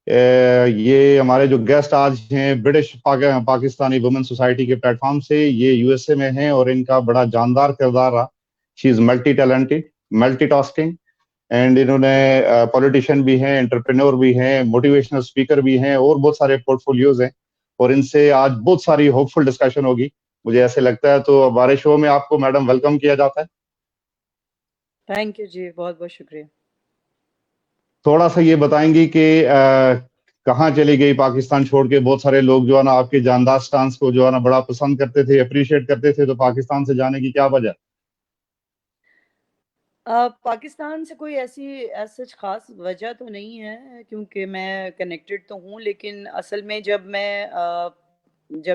یہ ہمارے جو گیسٹ آج ہیں برٹش پاکستانی وومن سوسائٹی کے پلیٹ فارم سے، یہ یو ایس اے میں ہیں اور ان کا بڑا جاندار کردار رہا. She is multi talented, multi tasking, and انہوں نے پولیٹیشین بھی ہیں، انٹرپرینور بھی ہیں، موٹیویشنل اسپیکر بھی ہیں، اور بہت سارے پورٹ فولیوز ہیں، اور ان سے آج بہت ساری ہوپ فل ڈسکشن ہوگی مجھے ایسے لگتا ہے. تو ہمارے شو میں آپ کو میڈم ویلکم کیا جاتا ہے. تھینک یو جی، بہت بہت شکریہ. تھوڑا سا یہ بتائیں گی کہ کہاں چلی گئی پاکستان چھوڑ کے؟ بہت سارے لوگ جو ہے نا آپ کے جاندار سٹانس کو جو ہے نا بڑا پسند کرتے تھے، اپریشیٹ کرتے تھے، تو پاکستان سے جانے کی کیا وجہ؟ پاکستان سے کوئی ایسی سچ خاص وجہ تو نہیں ہے، کیونکہ میں کنیکٹڈ تو ہوں، لیکن اصل میں جب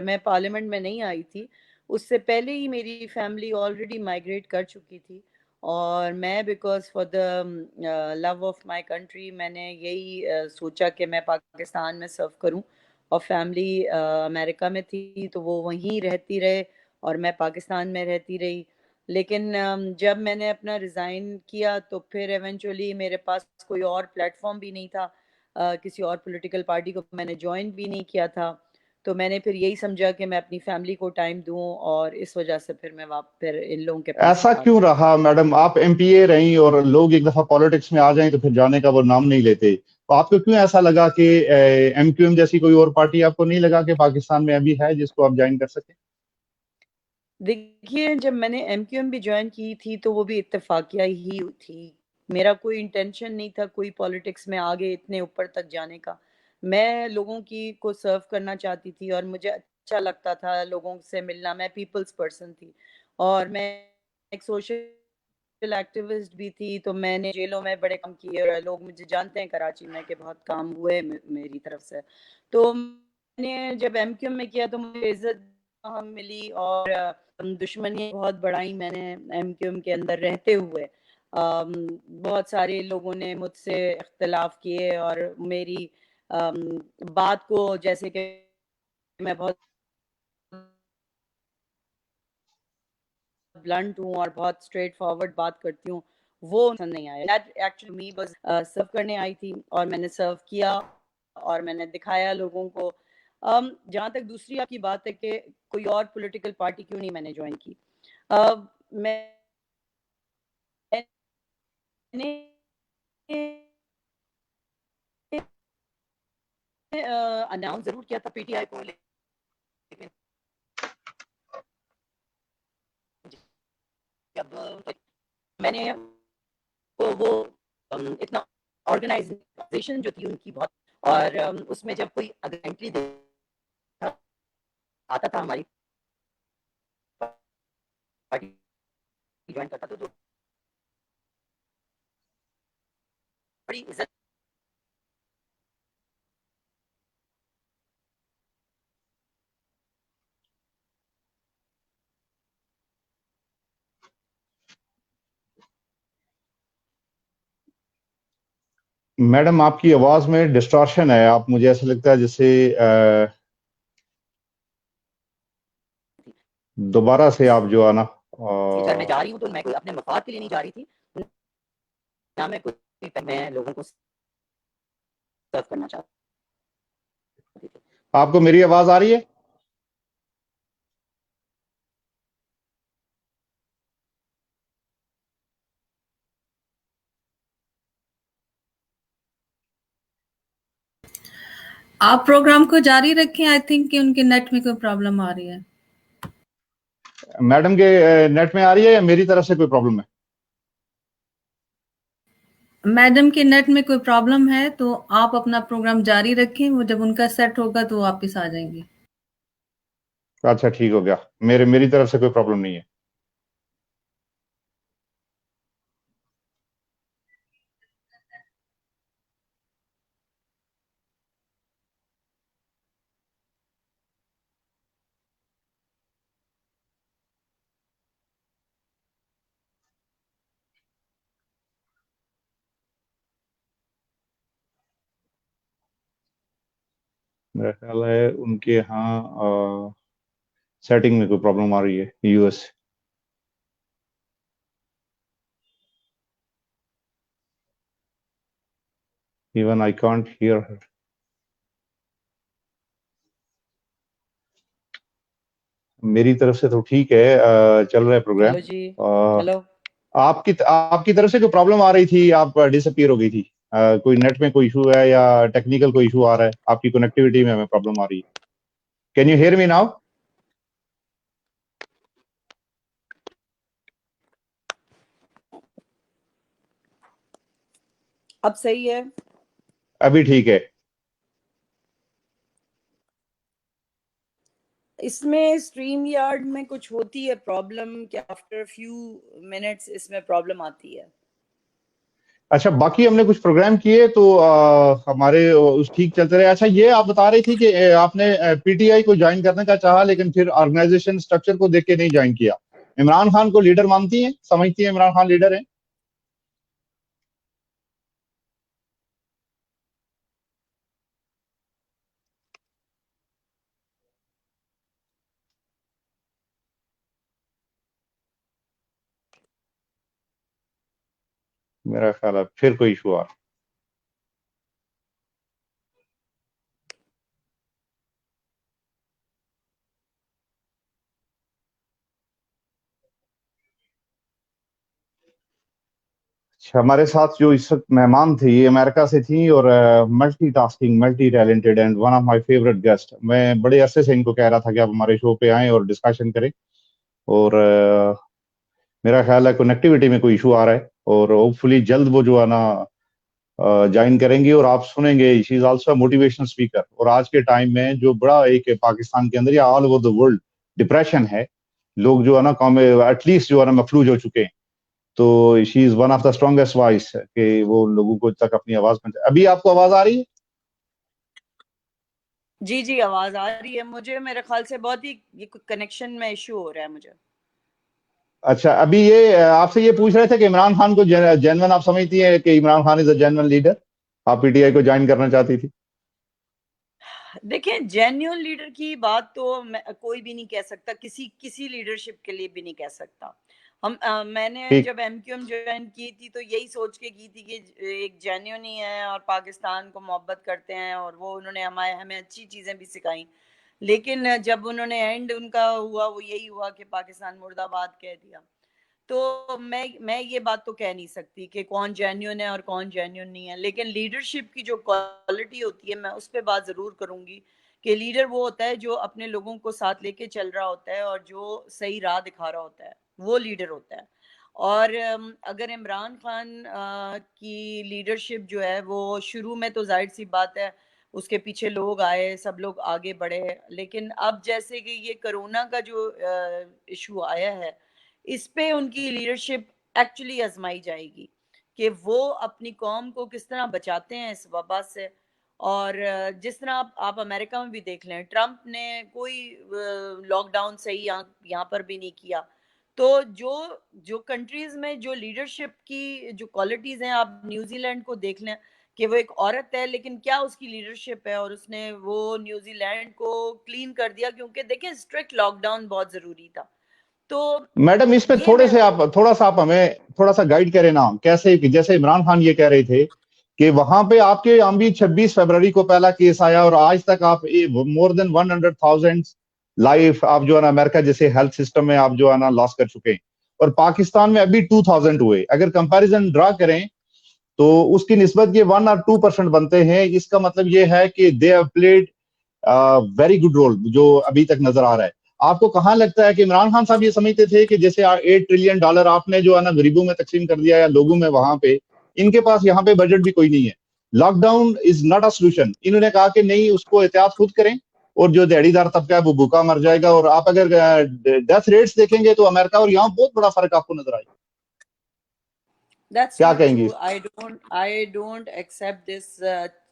میں پارلیمنٹ میں نہیں آئی تھی، اس سے پہلے ہی میری فیملی آلریڈی مائیگریٹ کر چکی تھی، اور میں because for the love of my country میں نے یہی سوچا کہ میں پاکستان میں سرو کروں، اور فیملی امریکہ میں تھی تو وہ وہیں رہتی رہے اور میں پاکستان میں رہتی رہی. لیکن جب میں نے اپنا ریزائن کیا تو پھر ایونچولی میرے پاس کوئی اور پلیٹ فارم بھی نہیں تھا، کسی اور پولیٹیکل پارٹی کو میں نے جوائن بھی نہیں کیا تھا، تو میں نے پھر یہی سمجھا کہ میں اپنی فیملی کو ٹائم دوں، اور اس وجہ سے پھر میں پھر ان لوگوں کے پاس ایسا آ کیوں گئی. رہا میڈم؟ آپ ایم پی اے رہیں اور لوگ ایک دفعہ پالیٹکس میں آ جائیں تو پھر جانے کا وہ نام نہیں لیتے، تو آپ کو کیوں ایسا لگا کہ ایم کیو ایم جیسی کوئی اور پارٹی آپ کو نہیں لگا کہ پاکستان میں ابھی ہے جس کو آپ جوائن کر سکیں؟ دیکھیے، جب میں نے ایم کیو ایم بھی جوائن کی تھی تو وہ بھی اتفاقیہ ہی تھی، میرا کوئی انٹینشن نہیں تھا کوئی پالیٹکس میں آگے اتنے اوپر تک جانے کا. میں لوگوں کو سرو کرنا چاہتی تھی، اور مجھے اچھا لگتا تھا لوگوں سے ملنا. میں پیپلز پرسن تھی، اور میں ایک سوشل ایکٹیوسٹ بھی تھی، تو میں نے جیلوں میں بڑے کام کیے، اور لوگ مجھے جانتے ہیں کراچی میں کہ بہت کام ہوئے میری طرف سے. تو میں نے جب ایم کیو ایم میں کیا تو مجھے عزت ملی، اور دشمنی بہت بڑھائی میں نے ایم کیو ایم کے اندر رہتے ہوئے. بہت سارے لوگوں نے مجھ سے اختلاف کیے، اور میری بات کو، جیسے کہ میں بہت بلنٹ ہوں اور بہت اسٹریٹ فارورڈ بات کرتی ہوں، وہ پسند نہیں آیا. ایکچولی می بس سرو کرنے آئی تھی، اور میں نے سرو کیا، اور میں نے دکھایا لوگوں کو. جہاں تک دوسری آپ کی بات ہے کہ کوئی اور پولیٹیکل پارٹی کیوں نہیں میں نے جوائن کی، میں نے اناؤنس ضرور کیا تھا پی ٹی آئی کو، لیکن جب میں نے وہ اتنا آرگنائزیشن جو تھی ان کی بہت، اور اس میں جب کوئی اگر انٹری آتا تھا ہماری پارٹی جوائن کرتا تھا تو بڑی عزت. میڈم آپ کی آواز میں ڈسٹارشن ہے، آپ مجھے ایسا لگتا ہے جیسے دوبارہ سے آپ جو ہے نا جب میں جا رہی ہوں تو میں کوئی اپنے مفاد کے لیے نہیں جا رہی تھی، نہ میں میں لوگوں کو سرو کرنا چاہتی تھی. آپ کو میری آواز آ رہی ہے؟ آپ پروگرام کو جاری رکھیں. آئی تھنک کہ ان کے نیٹ میں کوئی پرابلم آ رہی ہے. میڈم کے نیٹ میں آ رہی ہے یا میری طرف سے کوئی پرابلم ہے؟ میڈم کے نیٹ میں کوئی پرابلم ہے تو آپ اپنا پروگرام جاری رکھیں، وہ جب ان کا سیٹ ہوگا تو واپس آ جائیں گے. اچھا ٹھیک ہو گیا، میری طرف سے کوئی پرابلم نہیں ہے. میرا خیال ہے ان کے یہاں سیٹنگ میں کوئی پرابلم آ رہی ہے U S. Even I can't hear her. میری طرف سے تو ٹھیک ہے, چل رہا ہے پروگرام. ہیلو جی, ہیلو. آپ کی طرف سے جو پرابلم آ رہی تھی, آپ ڈس اپیئر ہو گئی تھی. کوئی نیٹ میں کوئی ایشو ہے یا ٹیکنیکل کوئی ایشو آ رہا ہے, آپ کی کنیکٹیوٹی میں ہمیں پرابلم آ رہی ہے. Can you hear me now? اب صحیح ہے؟ ابھی ٹھیک ہے. اس میں اسٹریم یارڈ میں کچھ ہوتی ہے پرابلم کہ آفٹر فیو منٹس اس میں پرابلم آتی ہے. اچھا, باقی ہم نے کچھ پروگرام کیے تو ہمارے ٹھیک چلتے رہے. اچھا, یہ آپ بتا رہی تھی کہ آپ نے پی ٹی آئی کو جوائن کرنے کا چاہا لیکن پھر آرگنائزیشن اسٹرکچر کو دیکھ کے نہیں جوائن کیا. عمران خان کو لیڈر مانتی ہیں, سمجھتی ہیں عمران خان لیڈر ہیں؟ میرا خیال ہے پھر کوئی ایشو آ. ہمارے ساتھ جو اس وقت مہمان تھے یہ امریکہ سے تھیں اور multi tasking, multi talented and one of my favourite guest. میں بڑے عرصے سے ان کو کہہ رہا تھا کہ آپ ہمارے شو پہ آئیں اور ڈسکشن کریں, اور میرا خیال ہے کنیکٹیوٹی میں کوئی ایشو آ رہا ہے, اور ہوپ فلی جلد وہ جو ہے نا جوائن کریں گی. اور آپ سنیں گے, شی از آلسو موٹیویشنل اسپیکر. اور آج کے ٹائم میں جو بڑا ایک پاکستان کے اندر یا all over the world depression ہے, لوگ جو ہے نا ایٹ لیسٹ جو ہے نا مفلوج ہو چکے ہیں, تو she is one of the strongest voice کہ وہ لوگوں کو تک اپنی آواز پہنچائے. ابھی آپ کو آواز آ رہی ہے؟ جی جی, آواز آ رہی ہے مجھے. میرے خیال سے بہت ہی کنیکشن میں ایشو ہو رہا ہے مجھے. اچھا, ابھی یہ آپ سے یہ پوچھ رہے تھے کہ عمران خان کو جینون آپ سمجھتی ہیں کہ عمران خان از اے جینون لیڈر, آپ پی ٹی آئی کو جوائن کرنا چاہتی تھی؟ دیکھیں, جینیون لیڈر کی بات تو کوئی بھی نہیں کہہ سکتا, کسی لیڈرشپ کے لیے بھی نہیں کہہ سکتا. میں نے ٹھیک. جب ایم کیو ایم جوائن کی تھی تو یہی سوچ کے کی تھی کہ ایک جینیون ہی ہے اور پاکستان کو محبت کرتے ہیں, اور وہ انہوں نے ہمیں اچھی چیزیں بھی سکھائیں. لیکن جب انہوں نے اینڈ ان کا ہوا, وہ یہی ہوا کہ پاکستان مرد آباد کہہ دیا. تو میں یہ بات تو کہہ نہیں سکتی کہ کون جینیون ہے اور کون جینیون نہیں ہے. لیکن لیڈرشپ کی جو کوالٹی ہوتی ہے, میں اس پہ بات ضرور کروں گی کہ لیڈر وہ ہوتا ہے جو اپنے لوگوں کو ساتھ لے کے چل رہا ہوتا ہے اور جو صحیح راہ دکھا رہا ہوتا ہے, وہ لیڈر ہوتا ہے. اور اگر عمران خان کی لیڈرشپ جو ہے وہ شروع میں تو ظاہر سی بات ہے اس کے پیچھے لوگ آئے, سب لوگ آگے بڑھے. لیکن اب جیسے کہ یہ کرونا کا جو ایشو آیا ہے, اس پہ ان کی لیڈرشپ ایکچولی آزمائی جائے گی کہ وہ اپنی قوم کو کس طرح بچاتے ہیں اس وبا سے. اور جس طرح آپ امریکہ میں بھی دیکھ لیں, ٹرمپ نے کوئی لاک ڈاؤن صحیح یہاں پر بھی نہیں کیا. تو جو کنٹریز میں جو لیڈرشپ کی جو کوالٹیز ہیں, آپ نیوزی لینڈ کو دیکھ لیں کہ وہ ایک عورت ہے لیکن کیا اس کی لیڈرشپ ہے, اور اس نے وہ نیوزی لینڈ کو کلین کر دیا, کیونکہ دیکھیں اسٹرکٹ لاک ڈاؤن بہت ضروری تھا. تو میڈم اس پہ یہ میں تھوڑا سا آپ ہمیں تھوڑا سا گائیڈ کریں نا, کیسے, جیسے عمران خان یہ کہہ رہے تھے کہ وہاں پہ آپ کے ہم بھی 26 فروری کو پہلا کیس آیا اور آج تک آپ مور دین 100,000 لائف آپ جو ہے نا امریکہ جیسے ہیلتھ سسٹم میں آپ جو ہے نا لاس کر چکے ہیں, اور پاکستان میں ابھی 2000 ہوئے. اگر کمپیریزن ڈرا کریں تو اس کی نسبت یہ 1 اور 2% بنتے ہیں. اس کا مطلب یہ ہے کہ they have played very good role جو ابھی تک نظر آ رہا ہے. آپ کو کہاں لگتا ہے کہ عمران خان صاحب یہ سمجھتے تھے کہ جیسے $8 ٹریلین آپ نے جو ہے نا غریبوں میں تقسیم کر دیا یا لوگوں میں, وہاں پہ ان کے پاس یہاں پہ بجٹ بھی کوئی نہیں ہے, lockdown is not a solution. انہوں نے کہا کہ نہیں, اس کو احتیاط خود کریں اور جو دیہڑی دار طبقہ ہے وہ بھوکا مر جائے گا. اور آپ اگر ڈیتھ ریٹس دیکھیں گے تو امریکہ اور یہاں بہت بڑا فرق آپ کو نظر آئے گا. That's کیا not کہیں گے true. Us? I don't accept this.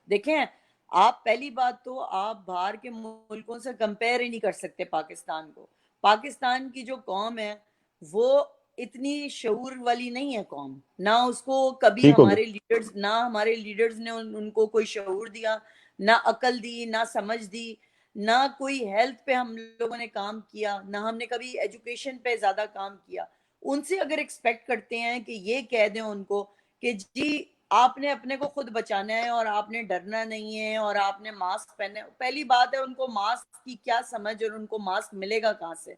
دیکھیں, آپ پہلی بات تو آپ باہر کے ملکوں سے کمپیئر ہی نہیں کر سکتے پاکستان کو. پاکستان کی جو قوم ہے وہ اتنی شعور والی نہیں ہے قوم, نہ اس کو کبھی ٹھیک ہو گیا. ہمارے لیڈرز نے ان کو کوئی شعور دیا, نہ عقل دی, نہ سمجھ دی, نہ کوئی ہیلتھ پہ ہم لوگوں نے کام کیا, نہ ہم نے کبھی ایجوکیشن پہ زیادہ کام کیا. ان سے اگر ایکسپیکٹ کرتے ہیں کہ یہ کہہ دیں ان کو کہ جی آپ نے اپنے کو خود بچانا ہے اور آپ نے ڈرنا نہیں ہے اور آپ نے ماسک پہننا ہے. پہلی بات ہے ان کو ماسک کی کیا سمجھ اور ان کو ماسک ملے گا کہاں سے؟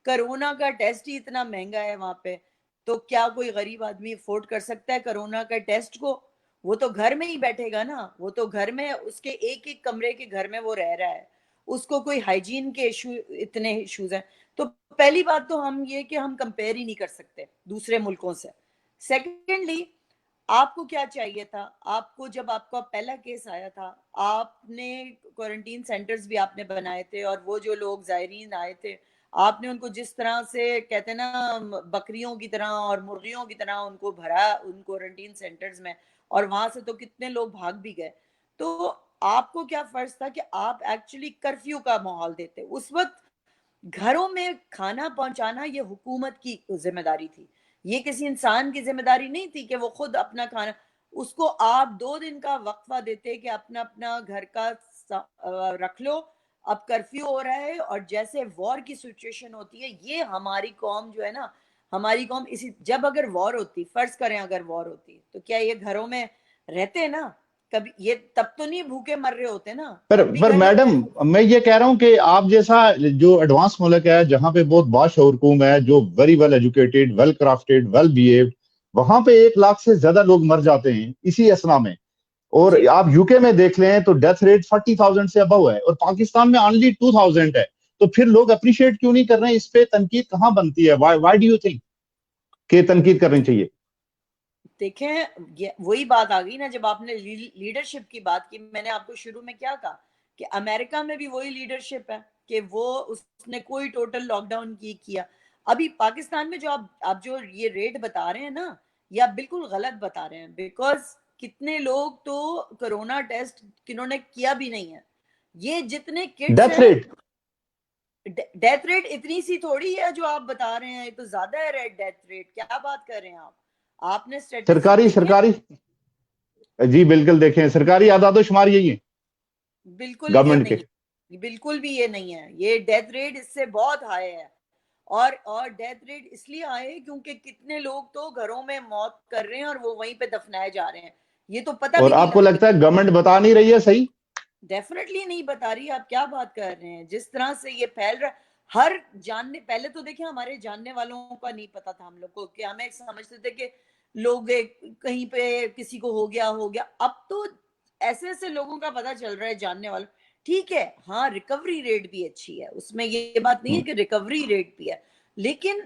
کرونا کا ٹیسٹ ہی اتنا مہنگا ہے وہاں پہ, تو کیا کوئی غریب آدمی افورڈ کر سکتا ہے کرونا کا ٹیسٹ کو؟ وہ تو گھر میں ہی بیٹھے گا نا, وہ تو گھر میں اس کے ایک ایک کمرے کے گھر میں وہ رہ رہا ہے, اس کو کوئی ہائیجین کے ایشو اتنے ایشوز ہیں. تو پہلی بات تو ہم یہ کہ ہم کمپیئر ہی نہیں کر سکتے دوسرے ملکوں سے. سیکنڈلی, آپ کو کیا چاہیے تھا؟ آپ کو جب آپ کا پہلا کیس آیا تھا آپ نے کوارنٹین سینٹرز بھی آپ نے بنائے تھے, اور وہ جو لوگ زائرین آئے تھے آپ نے ان کو جس طرح سے کہتے ہیں نا بکریوں کی طرح اور مرغیوں کی طرح ان کو بھرا ان کوارنٹین سینٹرز میں, اور وہاں سے تو کتنے لوگ بھاگ بھی گئے. تو آپ کو کیا فرض تھا کہ آپ ایکچولی کرفیو کا ماحول دیتے؟ اس وقت گھروں میں کھانا پہنچانا یہ حکومت کی ذمہ داری تھی, یہ کسی انسان کی ذمہ داری نہیں تھی کہ وہ خود اپنا کھانا. اس کو آپ 2 دن کا وقفہ دیتے کہ اپنا اپنا گھر کا رکھ لو, اب کرفیو ہو رہا ہے اور جیسے وار کی سچویشن ہوتی ہے. یہ ہماری قوم جو ہے نا, ہماری قوم اسی, جب اگر وار ہوتی, فرض کریں اگر وار ہوتی, تو کیا یہ گھروں میں رہتے نا کبھی؟ یہ تب تو نہیں بھوکے مر رہے ہوتے نا, تب بھی پر گھر میں میڈم میں یہ کہہ رہا ہوں کہ آپ جیسا جو ایڈوانس ملک ہے جہاں پہ بہت باشعور قوم ہے, جو very well educated, well crafted, well behaved, وہاں پہ 1 لاکھ سے زیادہ لوگ مر جاتے ہیں اسی اسنا میں. اور جی آپ یو کے میں دیکھ لیں تو ڈیتھ ریٹ 40,000 سے ابو ہے, اور پاکستان میں only 2,000 ہے. تو پھر لوگ اپریشیٹ کیوں نہیں کر رہے ہیں؟ اس پہ تنقید کہاں بنتی ہے؟ وائی ڈو یو تھنک کہ تنقید کرنی چاہیے؟ دیکھیں وہی بات آ گئی نا, جب آپ نے لیڈرشپ کی بات کی, میں نے آپ کو شروع میں کیا کہا کہ امریکہ میں بھی وہی لیڈرشپ ہے کہ وہ اس نے کوئی ٹوٹل لاک ڈاؤن کیا. ابھی پاکستان میں جو آپ جو یہ ریٹ بتا رہے ہیں نا, یہ آپ بالکل غلط بتا رہے ہیں, بیکاز کتنے لوگ تو کرونا ٹیسٹ کنہوں نے کیا بھی نہیں ہے. یہ جتنے کٹس ڈیتھ ہیں, ریٹ ڈیتھ ریٹ اتنی سی تھوڑی ہے جو آپ بتا رہے ہیں, یہ تو زیادہ ہے ڈیتھ ریٹ. کیا بات کر رہے ہیں آپ نے اسٹیٹسٹک دیکھے؟ سرکاری جی بالکل دیکھیں, سرکاری اعداد و شمار یہی ہیں بالکل یہ گورنمنٹ کے. نہیں, بالکل بھی یہ نہیں ہے. یہ ڈیتھ ریٹ اس سے بہت ہائی ہے, اور ڈیتھ ریٹ اس لیے آئے کیونکہ کتنے لوگ تو گھروں میں موت کر رہے ہیں اور وہ وہیں پہ دفنائے جا رہے ہیں. یہ تو پتہ اور بھی نہیں آپ کو لگتا. لگتا ہے گورنمنٹ بتا نہیں رہی ہے صحیح؟ ڈیفینیٹلی نہیں بتا رہی. آپ کیا بات کر رہے ہیں؟ جس طرح سے یہ پھیل رہا ہے, ہر جاننے, پہلے تو دیکھیں ہمارے جاننے والوں کا نہیں پتا تھا ہم لوگ کو, کہ ہمیں سمجھتے تھے کہ لوگ کہیں پہ کسی کو ہو گیا. اب تو ایسے ایسے لوگوں کا پتا چل رہا ہے جاننے والوں. ٹھیک ہے, ہاں ریکوری ریٹ بھی اچھی ہے, اس میں یہ بات نہیں ہے کہ ریکوری ریٹ بھی ہے, لیکن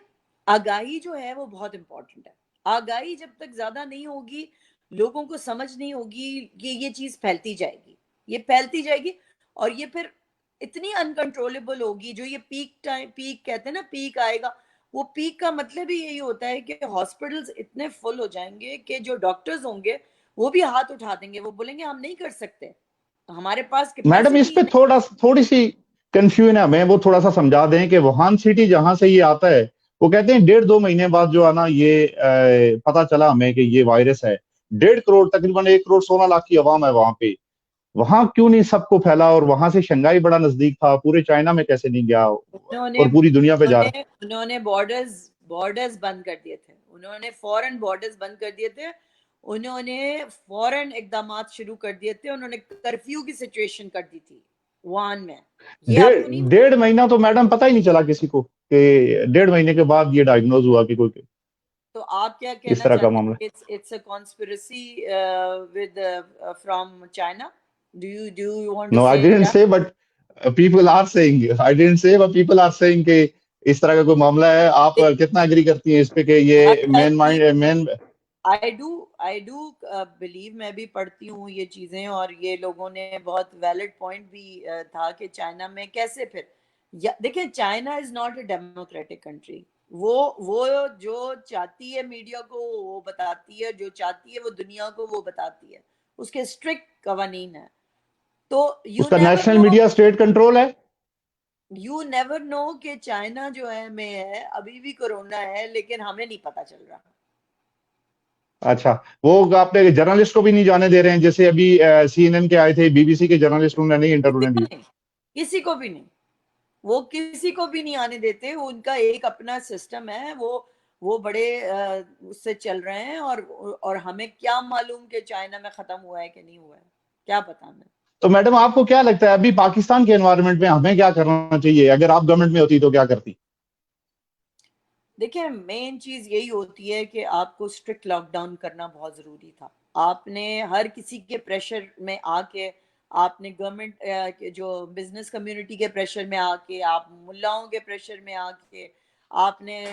آگاہی جو ہے وہ بہت امپورٹنٹ ہے. آگاہی جب تک زیادہ نہیں ہوگی, لوگوں کو سمجھ نہیں ہوگی کہ یہ چیز پھیلتی جائے گی, یہ پھیلتی جائے گی, اور یہ پھر اتنی انکنٹرولبل ہوگی. جو یہ پیک کہتے ہیں نا, پیک آئے گا. وہ پیک کا مطلب ہی یہی ہوتا ہے کہ ہاسپٹلز اتنے فل ہو جائیں گے کہ جو ڈاکٹرز ہوں گے وہ بھی ہاتھ اٹھا دیں گے, وہ بولیں گے ہم نہیں کر سکتے, ہمارے پاس میڈم اس کیپیسٹی پہ نہیں. تھوڑی سی کنفیوژن ہے, ہمیں وہ تھوڑا سا سمجھا دیں کہ ووہان سٹی جہاں سے یہ آتا ہے, وہ کہتے ہیں 1.5-2 مہینے بعد جو آنا یہ پتا چلا ہمیں کہ یہ وائرس ہے. 1.5 کروڑ تقریباً 1 کروڑ 16 لاکھ کی عوام ہے وہاں پہ. وہاں کیوں نہیں سب کو پھیلا؟ اور وہاں سے شنگھائی بڑا نزدیک تھا, پورے چائنا میں کیسے نہیں گیا اور پوری دنیا پہ جا رہا؟ انہوں نے بارڈرز بند کر دیے تھے, انہوں نے فوراً بارڈرز بند کر دیے تھے, انہوں نے فوراً اقدامات شروع کر دیے تھے, انہوں نے کرفیو کی سچویشن کر دی تھی ووہان میں. یہ آپ کو نہیں پتا؟ 1.5 مہینہ تو میڈم پتہ ہی نہیں چلا کسی کو کہ 1.5 مہینے کے بعد یہ ڈائگنوز ہوا کہ کوئی تو آپ کیا اس کہنا طرح کا چاہتے معاملہ. ہیں؟ It's a conspiracy with from China. Do you want to No, I say didn't that? say, but people are saying. I didn't say, but people are saying کہ اس طرح کا کوئی معاملہ ہے. آپ کتنا ایگری کرتی ہیں اس پہ کہ یہ مین I do believe, میں بھی پڑھتی ہوں یہ چیزیں, اور یہ لوگوں نے بہت ویلڈ پوائنٹ بھی تھا کہ چائنا میں کیسے پھر دیکھیں, China is not a democratic country. وہ جو چاہتی ہے میڈیا کو وہ بتاتی ہے, جو چاہتی ہے وہ دنیا کو وہ بتاتی ہے, اس کے اسٹرکٹ قوانین ہیں. تو اس کا نیشنل میڈیا اسٹیٹ کنٹرول ہے. یو نیور نو کہ چائنا جو ہے میں ہے ابھی بھی کورونا ہے, لیکن ہمیں نہیں پتا چل رہا. اچھا, وہ آپ نے جرنلسٹ کو بھی نہیں جانے دے رہے ہیں, جیسے ابھی CNN کے آئے تھے, BBC کے جرنلسٹ نے نہیں انٹرویو دی. کسی کو بھی نہیں, وہ کسی کو بھی نہیں آنے دیتے. ان کا ایک اپنا سسٹم ہے, وہ بڑے اس سے چل رہے ہیں، اور ہمیں کیا معلوم کہ چائنا میں ختم ہوا ہے کہ نہیں ہوا ہے، کیا پتا ہمیں. تو میڈم آپ کو کیا لگتا ہے ابھی پاکستان کے انوائرمنٹ میں ہمیں کیا کرنا چاہیے؟ اگر آپ گورنمنٹ میں ہوتی تو کیا کرتی؟ دیکھیں مین چیز یہی ہوتی ہے کہ آپ کو اسٹرکٹ لاک ڈاؤن کرنا بہت ضروری تھا. آپ نے ہر کسی کے پریشر میں آ کے، آپ نے گورنمنٹ جو بزنس کمیونٹی کے پریشر میں آ کے، آپ ملاؤں کے پریشر میں آ کے، آپ نے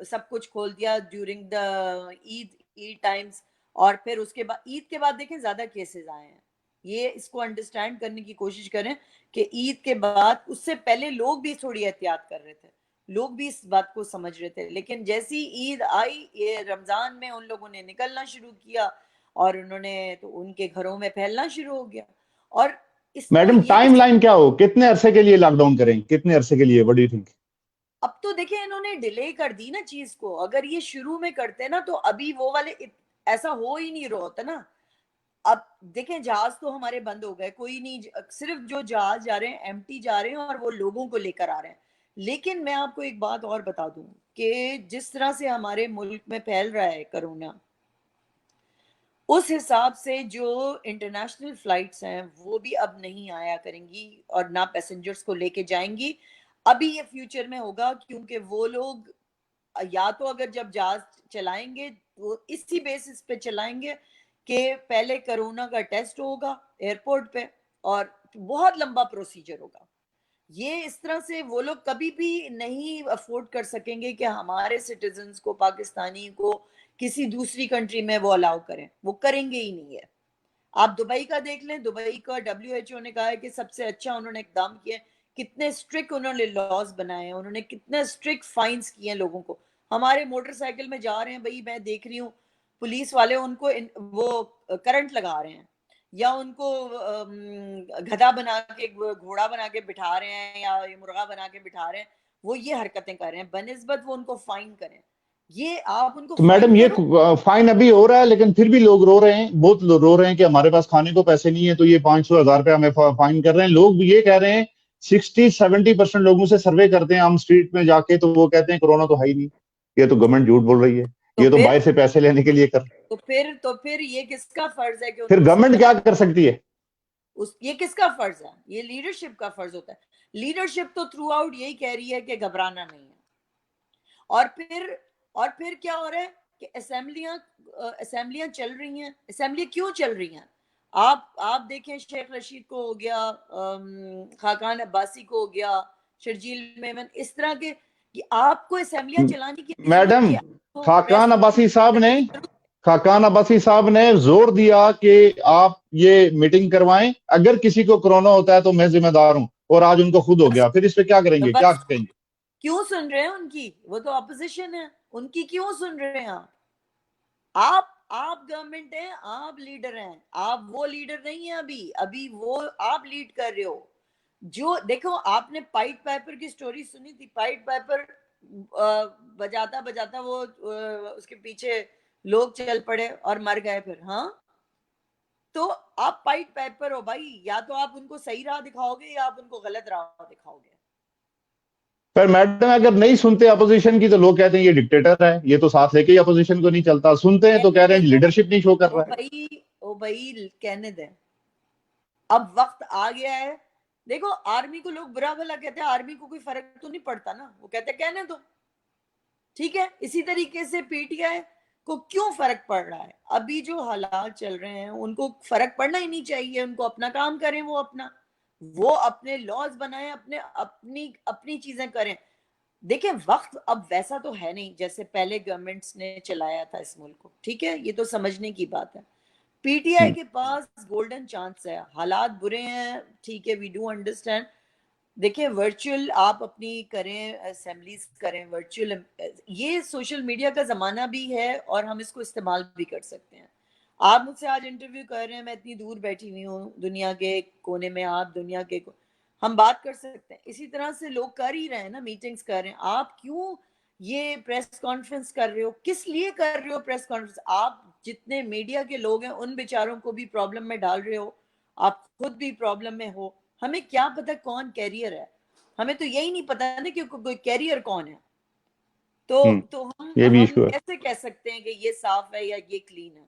سب کچھ کھول دیا ڈیورنگ دا عید ٹائمز. اور پھر اس کے بعد عید کے بعد دیکھیں زیادہ کیسز آئے ہیں. یہ اس کو انڈرسٹینڈ کرنے کی کوشش کریں کہ عید کے بعد، اس سے پہلے لوگ بھی تھوڑی احتیاط کر رہے تھے، لوگ بھی اس بات کو سمجھ رہے تھے، لیکن جیسی عید آئی، یہ رمضان میں ان لوگوں نے نکلنا شروع کیا اور انہوں نے تو ان کے گھروں میں پھیلنا شروع ہو گیا. اور اس کو میڈم یہ ٹائم لائن کیا ہو، کتنے عرصے کے لیے لاک ڈاؤن کریں، کتنے عرصے کے لیے؟ What do you think? اب تو دیکھیں انہوں نے ڈیلے کر دی نا چیز کو. اگر یہ شروع میں کرتے نا تو ابھی وہ والے ایسا ہو ہی نہیں رہا ہوتا نا. اب دیکھیں جہاز تو ہمارے بند ہو گئے، کوئی نہیں، صرف جو جہاز جا رہے ہیں ایمٹی جا رہے ہیں اور وہ لوگوں کو لے کر آ رہے ہیں. لیکن میں آپ کو ایک بات اور بتا دوں کہ جس طرح سے ہمارے ملک میں پھیل رہا ہے کرونا، اس حساب سے جو انٹرنیشنل فلائٹس ہیں وہ بھی اب نہیں آیا کریں گی اور نہ پیسنجرز کو لے کے جائیں گی. ابھی یہ فیوچر میں ہوگا، کیونکہ وہ لوگ یا تو اگر جب جہاز چلائیں گے تو اسی بیسس پہ چلائیں گے کہ پہلے کرونا کا ٹیسٹ ہوگا ایئرپورٹ پہ اور بہت لمبا پروسیجر ہوگا. یہ اس طرح سے وہ لوگ کبھی بھی نہیں افورڈ کر سکیں گے کہ ہمارے سٹیزنز کو، پاکستانی کو کسی دوسری کنٹری میں وہ الاؤ کریں. وہ کریں گے ہی نہیں ہے. آپ دبئی کا دیکھ لیں، دبئی کا WHO نے کہا ہے کہ سب سے اچھا انہوں نے اقدام کیا، کتنے اسٹرکٹ انہوں نے لاز بنائے ہیں، انہوں نے کتنے اسٹرکٹ فائنز کیے ہیں لوگوں کو. ہمارے موٹر سائیکل میں جا رہے ہیں بھائی، میں دیکھ رہی ہوں پولیس والے ان کو وہ کرنٹ لگا رہے ہیں، یا ان کو گدھا بنا کے، گھوڑا بنا کے بٹھا رہے ہیں، یا مرغا بنا کے بٹھا رہے ہیں. وہ یہ حرکتیں کر رہے ہیں بنسبت وہ ان کو فائن کریں. یہ آپ ان کو تو میڈم فائن یہ کرو. فائن ابھی ہو رہا ہے لیکن پھر بھی لوگ رو رہے ہیں، بہت لوگ رو رہے ہیں کہ ہمارے پاس کھانے کو پیسے نہیں ہے، تو یہ 500,000 روپے ہمیں فائن کر رہے ہیں. لوگ یہ کہہ رہے ہیں 60-70% لوگوں سے سروے کرتے ہیں ہم اسٹریٹ میں جا کے، تو وہ کہتے ہیں کورونا تو ہے ہی نہیں، یہ تو گورنمنٹ جھوٹ بول رہی ہے، یہ تو باہر سے پیسے لینے کے لیے کر رہے ہیں. تو پھر یہ کس کا فرض ہے کہ ان پھر کو گورنمنٹ کیا سمجھائیں؟ کر سکتی ہے؟ یہ کس کا فرض ہے؟ یہ لیڈرشپ کا فرض ہوتا ہے. لیڈرشپ تو تھرو آؤٹ یہی کہہ رہی ہے کہ گھبرانا نہیں ہے. اور پھر کیا ہو رہا ہے کہ اسمبلیاں چل رہی ہیں. اسمبلی کیوں چل رہی ہیں؟ آپ دیکھیں شیخ رشید کو ہو گیا، خاقان عباسی کو ہو گیا، شرجیل میمن، اس طرح کے، کہ آپ کو اسمبلیاں چلانے کی ضرورت میڈم نہیں ہے. خاقان عباسی صاحب نے زور دیا کہ آپ یہ میٹنگ کروائیں، اگر کسی کو کورونا ہوتا ہے تو میں ذمہ دار ہوں، اور آج ان کو خود ہو گیا. پھر اس پہ کیا کریں گے، کیا کہیں گے؟ کیوں سن رہے ہیں ان کی؟ وہ تو اپوزیشن ہے، ان کی کیوں سن رہے ہیں آپ؟ آپ گورنمنٹ ہیں، آپ لیڈر ہیں، آپ وہ لیڈر نہیں ہیں ابھی وہ آپ لیڈ کر رہے ہو. جو دیکھو آپ نے پائٹ پائپر کی سٹوری سنی تھی. پائٹ پائپر بجاتا بجاتا وہ اس کے پیچھے لوگ چل پڑے اور مر گئے. پھر ہاں، تو آپ پائٹ پائپر ہو بھائی، یا تو آپ ان کو صحیح راہ دکھاؤ گے یا آپ ان کو غلط راہ دکھاؤ گے. پر میڈم اگر نہیں سنتے اپوزیشن کی تو لوگ کہتے ہیں یہ ڈکٹیٹر ہے، یہ تو ساتھ لے کے ہی اپوزیشن کو نہیں چلتا. سنتے ہیں تو کہہ رہے ہیں لیڈرشپ نہیں شو کر رہا ہے. او بھائی کہنے دیں، اب وقت آ گیا ہے. دیکھو آرمی کو لوگ برا بھلا کہتے ہیں، آرمی کو کوئی فرق تو نہیں پڑتا نا، وہ کہتے ہیں کہنے دو، ٹھیک ہے. اسی طریقے سے PTI کو کیوں فرق پڑ رہا ہے؟ ابھی جو حالات چل رہے ہیں ان کو فرق پڑنا ہی نہیں چاہیے. ان کو اپنا کام کریں، وہ اپنے لاز بنائیں، اپنی چیزیں کریں. دیکھیں وقت اب ویسا تو ہے نہیں جیسے پہلے گورنمنٹس نے چلایا تھا اس ملک کو، ٹھیک ہے، یہ تو سمجھنے کی بات ہے. PTI کے پاس گولڈن چانس ہے. حالات برے ہیں، ٹھیک ہے، وی ڈو انڈرسٹینڈ. دیکھیں ورچوئل آپ اپنی کریں، اسمبلیز کریں ورچوئل. یہ سوشل میڈیا کا زمانہ بھی ہے اور ہم اس کو استعمال بھی کر سکتے ہیں. آپ مجھ سے آج انٹرویو کر رہے ہیں، میں اتنی دور بیٹھی ہوئی ہوں دنیا کے کونے میں، آپ دنیا کے ہم بات کر سکتے ہیں. اسی طرح سے لوگ کر ہی رہے ہیں نا، میٹنگز کر رہے ہیں. آپ کیوں یہ پریس کانفرنس کر رہے ہو؟ کس لیے کر رہے ہو پریس کانفرنس؟ آپ جتنے میڈیا کے لوگ ہیں ان بیچاروں کو بھی پرابلم میں ڈال رہے ہو، آپ خود بھی پرابلم میں ہو. ہمیں کیا پتہ کون کیریئر ہے؟ ہمیں تو یہی نہیں پتا نا کہ کوئی کیریئر کون ہے. تو یہ بھی ہم ایشو ہے کیسے کہہ سکتے ہیں کہ یہ صاف ہے یا یہ کلین ہے؟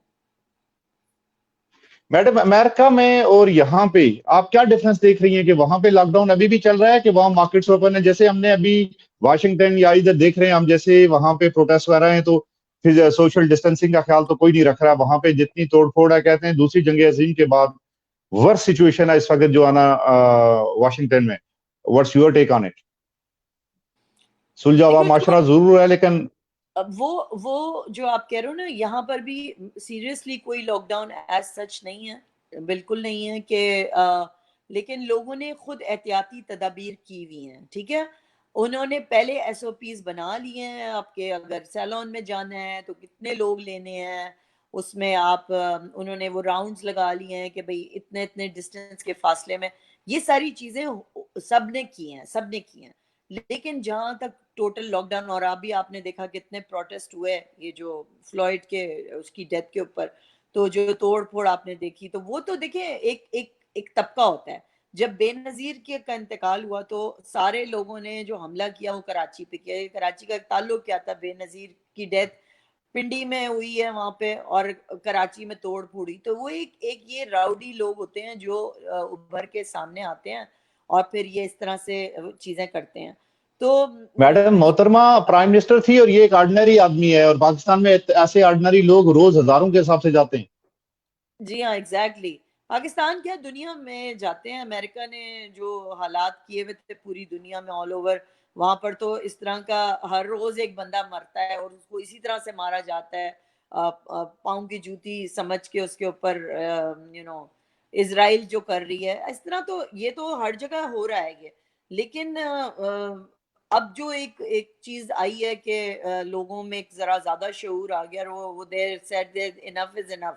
میڈم امریکہ میں اور یہاں پہ آپ کیا ڈفرنس دیکھ رہی ہیں کہ وہاں پہ لاک ڈاؤن ابھی بھی چل رہا ہے کہ وہاں مارکیٹس اوپن ہے؟ جیسے ہم نے ابھی واشنگٹن یا ادھر دیکھ رہے ہیں ہم، جیسے وہاں پہ پروٹیسٹ وغیرہ ہیں تو پھر سوشل ڈسٹینسنگ کا خیال تو کوئی نہیں رکھ رہا. وہاں پہ جتنی توڑ پھوڑ ہے، کہتے ہیں دوسری جنگ عظیم کے بعد ورس سچویشن ہے اس وقت جو آنا واشنگٹن میں. What's your take on it? سلجھا ہوا معاشرہ ضرور ہے لیکن وہ جو آپ کہہ رہے ہو نا، یہاں پر بھی سیریسلی کوئی لاک ڈاؤن ایز سچ نہیں ہے، بالکل نہیں ہے کہ لیکن لوگوں نے خود احتیاطی تدابیر کی ہوئی ہیں. ٹھیک ہے، انہوں نے پہلے ایس او پیز بنا لیے ہیں. آپ کے اگر سیلون میں جانا ہے تو کتنے لوگ لینے ہیں، اس میں آپ انہوں نے وہ راؤنڈز لگا لیے ہیں کہ بھئی اتنے اتنے ڈسٹینس کے فاصلے میں. یہ ساری چیزیں سب نے کی ہیں. لیکن جہاں تک ٹوٹل لاک ڈاؤن، اور ابھی آپ نے دیکھا کتنے پروٹیسٹ ہوئے یہ جو فلوئڈ کے اس کی ڈیتھ کے اوپر، تو جو توڑ پھوڑ آپ نے دیکھی، تو وہ تو دیکھیں ایک طبقہ ہوتا ہے. جب بے نظیر کا انتقال ہوا تو سارے لوگوں نے جو حملہ کیا وہ کراچی پہ کیا. کراچی کا تعلق کیا تھا؟ بے نظیر کی ڈیتھ پنڈی میں ہوئی ہے وہاں پہ، اور کراچی میں توڑ پھوڑی. تو وہ ایک یہ راؤڈی لوگ ہوتے ہیں جو ابھر کے سامنے آتے ہیں اور پھر یہ اس طرح سے چیزیں کرتے ہیں. تو میڈم محترمہ پرائم منسٹر تھی اور یہ ایک آرڈنری آدمی ہے، اور پاکستان میں ایسے آرڈنری لوگ روز ہزاروں کے حساب سے جاتے ہیں. جی ہاں، ایگزیکٹلی. پاکستان کیا دنیا میں جاتے ہیں. امریکہ نے جو حالات کیے ہوئے تھے پوری دنیا میں آل اوور، وہاں پر تو اس طرح کا ہر روز ایک بندہ مرتا ہے اور اس کو اسی طرح سے مارا جاتا ہے، پاؤں کی جوتی سمجھ کے اس کے اوپر. اسرائیل جو کر رہی ہے اس طرح، تو یہ تو ہر جگہ ہو رہا ہے یہ. لیکن اب جو ایک چیز آئی ہے کہ لوگوں میں ایک ذرا زیادہ شعور آ گیا، اور وہ دیر سیڈ دیر انف از انف.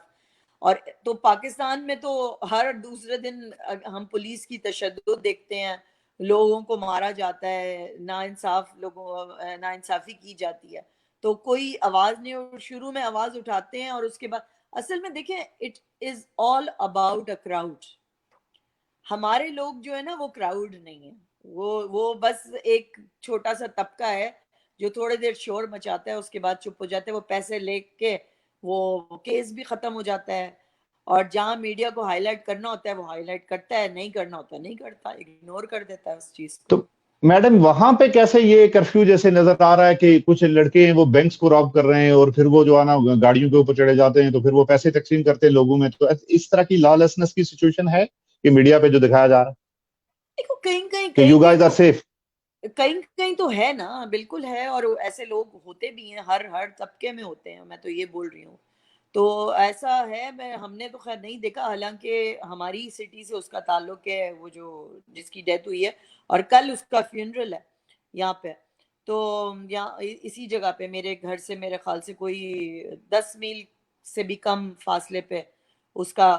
اور تو پاکستان میں تو ہر دوسرے دن ہم پولیس کی تشدد دیکھتے ہیں، لوگوں کو مارا جاتا ہے، ناانصافی کی جاتی ہے. تو کوئی آواز نہیں، اور شروع میں آواز اٹھاتے ہیں اور اس کے بعد اصل میں دیکھیں it is all about a crowd. ہمارے لوگ جو ہے نا وہ کراؤڈ نہیں ہے، وہ بس ایک چھوٹا سا طبقہ ہے جو تھوڑے دیر شور مچاتا ہے، اس کے بعد چپ ہو جاتے ہیں. وہ پیسے لے کے وہ کیس بھی ختم ہو جاتا ہے، اور جہاں میڈیا کو ہائی لائٹ کرنا ہوتا ہے وہ ہائی لائٹ کرتا ہے، نہیں کرنا ہوتا نہیں کرتا، اگنور کر دیتا ہے اس چیز کو. تو میڈم وہاں پہ کیسے یہ کرفیو جیسے نظر آ رہا ہے کہ کچھ لڑکے ہیں وہ بینکس کو راب کر رہے ہیں اور پھر وہ جو ہے نا گاڑیوں کے اوپر چڑھے جاتے ہیں تو پھر وہ پیسے تقسیم کرتے ہیں لوگوں میں. تو اس طرح کی لا لیسنس کی سچویشن ہے کہ میڈیا پہ جو دکھایا جا رہا ہے دیکھو کہ یو گائز آر سیف؟ کہیں تو ہے نا، بالکل ہے. اور ایسے لوگ ہوتے بھی ہیں، ہر طبقے میں ہوتے ہیں، میں تو یہ بول رہی ہوں. تو ایسا ہے، ہم نے تو خیر نہیں دیکھا، حالانکہ ہماری سٹی سے اس کا تعلق ہے، وہ جو جس کی ڈیتھ ہوئی ہے، اور کل اس کا فیونرل ہے یہاں پہ. تو یہاں اسی جگہ پہ میرے گھر سے میرے خیال سے کوئی 10 میل سے بھی کم فاصلے پہ اس کا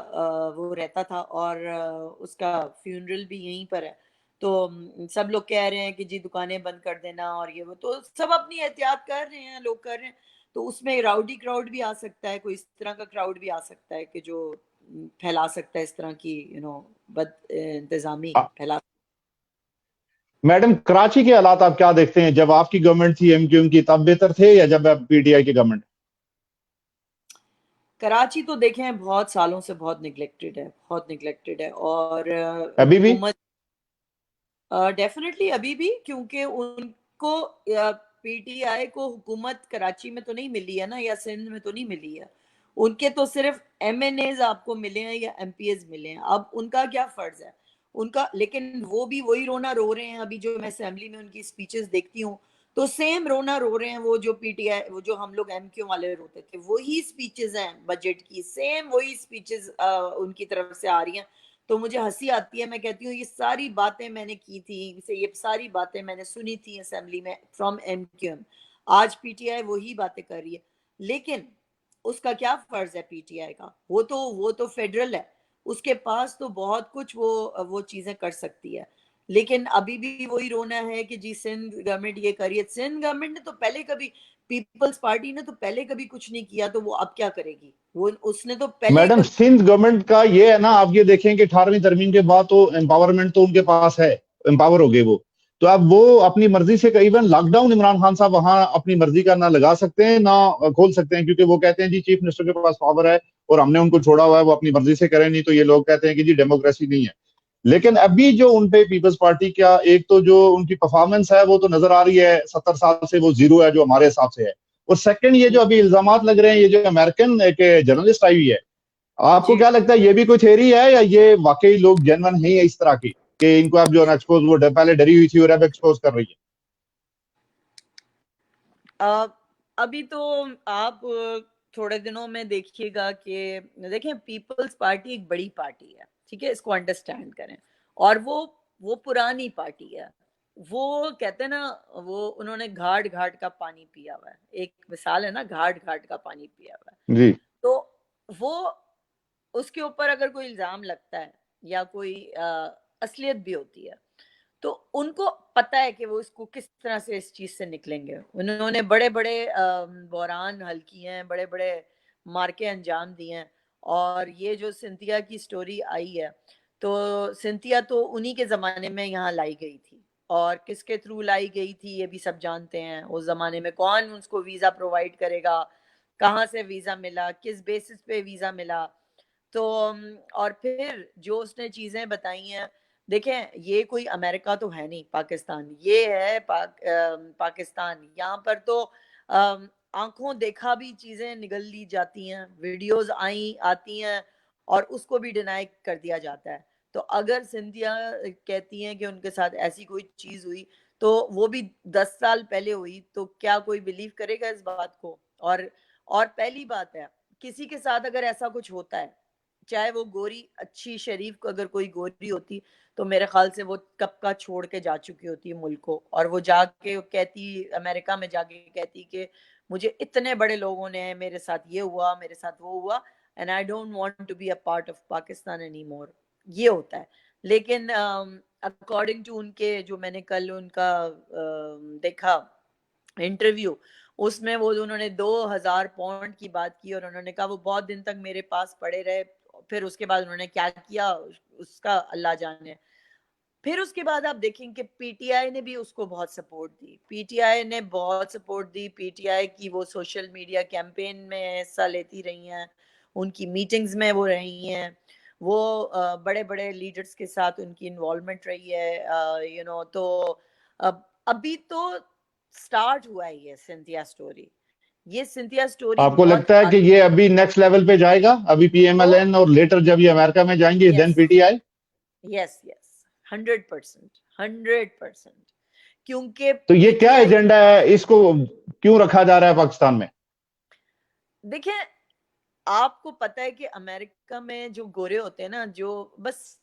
وہ رہتا تھا، اور اس کا فیونرل بھی یہیں پر ہے. تو سب لوگ کہہ رہے ہیں کہ جی دکانیں بند کر دینا اور یہ وہ، تو سب اپنی احتیاط کر رہے ہیں، لوگ کر رہے ہیں. تو اس میں راؤڈی کراؤڈ بھی آ سکتا ہے، کوئی اس طرح کا کراؤڈ بھی آ سکتا ہے کہ جو پھیلا سکتا ہے اس طرح کی بد انتظامی پھیلا. میڈم کراچی کے حالات آپ کیا دیکھتے ہیں؟ جب آپ کی گورنمنٹ تھی ایم کیو ایم کی تب بہتر تھے یا جب پی ٹی آئی کی گورنمنٹ؟ کراچی تو دیکھیں بہت سالوں سے بہت نگلیکٹڈ ہے اور ابھی بھی حکومت ڈیفینیٹلی ابھی بھی، کیونکہ ان کو پی ٹی آئی کو حکومت کراچی میں تو نہیں ملی ہے نا، یا سندھ میں تو نہیں ملی ہے. ان کے تو صرف ایم این ایز آپ کو ملے ہیں یا ایم پی ایز ملے ہیں. اب ان کا کیا فرض ہے ان کا؟ لیکن وہ بھی وہی رونا رو رہے ہیں. ابھی جو میں اسمبلی میں ان کی اسپیچز دیکھتی ہوں تو سیم رونا رو رہے ہیں، وہ جو پی ٹی آئی، وہ جو ہم لوگ ایم کیو والے روتے تھے، وہی اسپیچز ہیں بجٹ کی، سیم وہی اسپیچز ان کی طرف سے آ رہی ہیں. تو مجھے ہنسی آتی ہے، میں کہتی ہوں یہ ساری باتیں میں نے کی تھی، یہ ساری باتیں میں نے سنی تھی اسمبلی میں فرام ایم کیو ایم. آج پی ٹی آئی وہی باتیں کر رہی ہے. لیکن اس کا کیا فرض ہے پی ٹی آئی کا؟ وہ تو فیڈرل ہے، اس کے پاس تو بہت کچھ وہ چیزیں کر سکتی ہے. لیکن ابھی بھی وہی رونا ہے کہ جی سندھ گورنمنٹ یہ کریے. سندھ گورنمنٹ نے تو پہلے کبھی، پیپلز پارٹی نے تو پہلے کبھی کچھ نہیں کیا، تو وہ اب کیا کرے گی؟ اس نے تو پہلے میڈم سندھ گورنمنٹ کا یہ ہے نا، آپ یہ دیکھیں کہ 18ویں ترمیم کے بعد تو امپاورمنٹ تو ان کے پاس ہے، امپاور ہو گئے وہ. تو اب وہ اپنی مرضی سے even lockdown Imran Khan صاحب وہاں اپنی مرضی کا نہ لگا سکتے ہیں نہ کھول سکتے ہیں، کیونکہ وہ کہتے ہیں جی چیف منسٹر کے پاس پاور ہے اور ہم نے ان کو چھوڑا ہوا ہے، وہ اپنی مرضی سے کریں، نہیں تو یہ لوگ کہتے ہیں کہ جی ڈیموکریسی نہیں ہے. لیکن ابھی جو ان پہ پیپلز پارٹی کا ایک تو جو ان کی پرفارمنس ہے وہ تو نظر آ رہی ہے 70 سال سے وہ زیرو ہے جو ہمارے حساب سے ہے. اور سیکنڈ یہ جو ابھی الزامات لگ رہے ہیں، یہ جو امریکن ایک جرنلسٹ آئی ہوئی ہے، آپ کو کیا لگتا ہے یہ بھی کوئی تھیوری ہے یا یہ واقعی لوگ جینون ہیں اس طرح کی کہ ان کو اب جو ایکسپوز وہ پہلے ڈری ہوئی تھی اور اب ایکسپوز کر رہی ہے؟ ابھی تو آپ تھوڑے دنوں میں دیکھیے گا کہ دیکھیں پیپلز پارٹی ایک بڑی پارٹی ہے، ٹھیک ہے، اس کو انڈرسٹینڈ کریں. اور وہ پرانی پارٹی ہے. وہ کہتے ہیں نا، وہ انہوں نے گھاٹ گھاٹ کا پانی پیا ہوا ہے. ایک مثال ہے نا، گھاٹ گھاٹ کا پانی پیا ہوا ہے. جی. تو وہ اس کے اوپر اگر کوئی الزام لگتا ہے یا کوئی اصلیت بھی ہوتی ہے تو ان کو پتہ ہے کہ وہ اس کو کس طرح سے اس چیز سے نکلیں گے. انہوں نے بڑے بڑے بحران حل کیے ہیں، بڑے بڑے مارکے انجام دیے ہیں. اور یہ جو سنتھیا کی سٹوری آئی ہے، تو سنتھیا تو انہی کے زمانے میں یہاں لائی گئی تھی، اور کس کے تھرو لائی گئی تھی یہ بھی سب جانتے ہیں. اس زمانے میں کون اس کو ویزا پرووائڈ کرے گا، کہاں سے ویزا ملا، کس بیسس پہ ویزا ملا. تو اور پھر جو اس نے چیزیں بتائی ہیں، دیکھیں یہ کوئی امریکہ تو ہے نہیں، پاکستان یہ ہے. پاکستان یہاں پر تو آنکھوں دیکھا بھی چیزیں نگل لی جاتی ہیں، ویڈیوز آتی ہیں اور اس کو بھی ڈینائی کر دیا جاتا ہے. تو اگر سندھیا کہتی ہیں کہ ان کے ساتھ ایسی کوئی چیز ہوئی تو وہ بھی 10 سال پہلے ہوئی، تو کیا کوئی بلیو کرے گا اس بات کو؟ اور پہلی بات ہے، کسی کے ساتھ اگر ایسا کچھ ہوتا ہے، چاہے وہ گوری اچھی شریف اگر کوئی گوری ہوتی تو میرے خیال سے وہ کب کا چھوڑ کے جا چکی ہوتی ملک کو، اور وہ جا کے کہتی امریکہ میں جا کے کہتی کہ مجھے اتنے بڑے لوگوں نے میرے ساتھ یہ ہوا، میرے ساتھ وہ ہوا، and I don't want to be a part of Pakistan anymore. یہ ہوتا ہے. لیکن اکارڈنگ ٹو ان کے جو میں نے کل ان کا دیکھا انٹرویو، اس میں وہ انہوں نے 2000 پاؤنڈ کی بات کی اور انہوں نے کہا وہ بہت دن تک میرے پاس پڑے رہے. پھر اس کے بعد انہوں نے کیا کیا اس کا اللہ جانے. پھر اس کے بعد آپ دیکھیں کہ پی ٹی آئی نے بھی اس کو بہت سپورٹ دی. پی ٹی آئی نے بہت سپورٹ دی. پی ٹی آئی کی وہ سوشل میڈیا کیمپین میں حصہ لیتی رہی ہیں، ان کی میٹنگز میں وہ رہی ہیں، وہ بڑے بڑے لیڈرز کے ساتھ ان کی انوالومنٹ رہی ہے. تو ابھی تو سٹارٹ ہوا ہے یہ سنتھیا سٹوری. یہ سنتھیا سٹوری آپ کو لگتا ہے کہ یہ ابھی نیکسٹ لیول پہ جائے گا، ابھی پی ایم ایل این اور لیٹر جب یہ امریکہ میں جائیں گے دین پی ٹی آئی؟ یس 100%. کیونکہ تو یہ کیا ایجنڈا ہے، اس کو کیوں رکھا جا رہا ہے پاکستان میں؟ دیکھیں آپ کو پتہ ہے کہ امریکہ میں جو گورے ہوتے ہیں نا، جو بس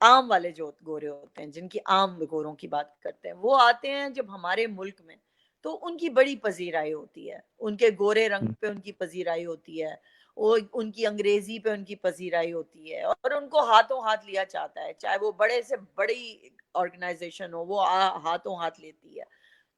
عام والے جو گورے ہوتے ہیں، جن کی عام گوروں کی بات کرتے ہیں، وہ آتے ہیں جب ہمارے ملک میں تو ان کی بڑی پذیرائی ہوتی ہے، ان کے گورے رنگ پہ ان کی پذیرائی ہوتی ہے، ان کی انگریزی پہ ان کی پذیرائی ہوتی ہے، اور ان کو ہاتھوں ہاتھ لیا جاتا ہے. چاہے وہ بڑے سے بڑی آرگنائزیشن ہو، وہ ہاتھوں ہاتھ لیتی ہے.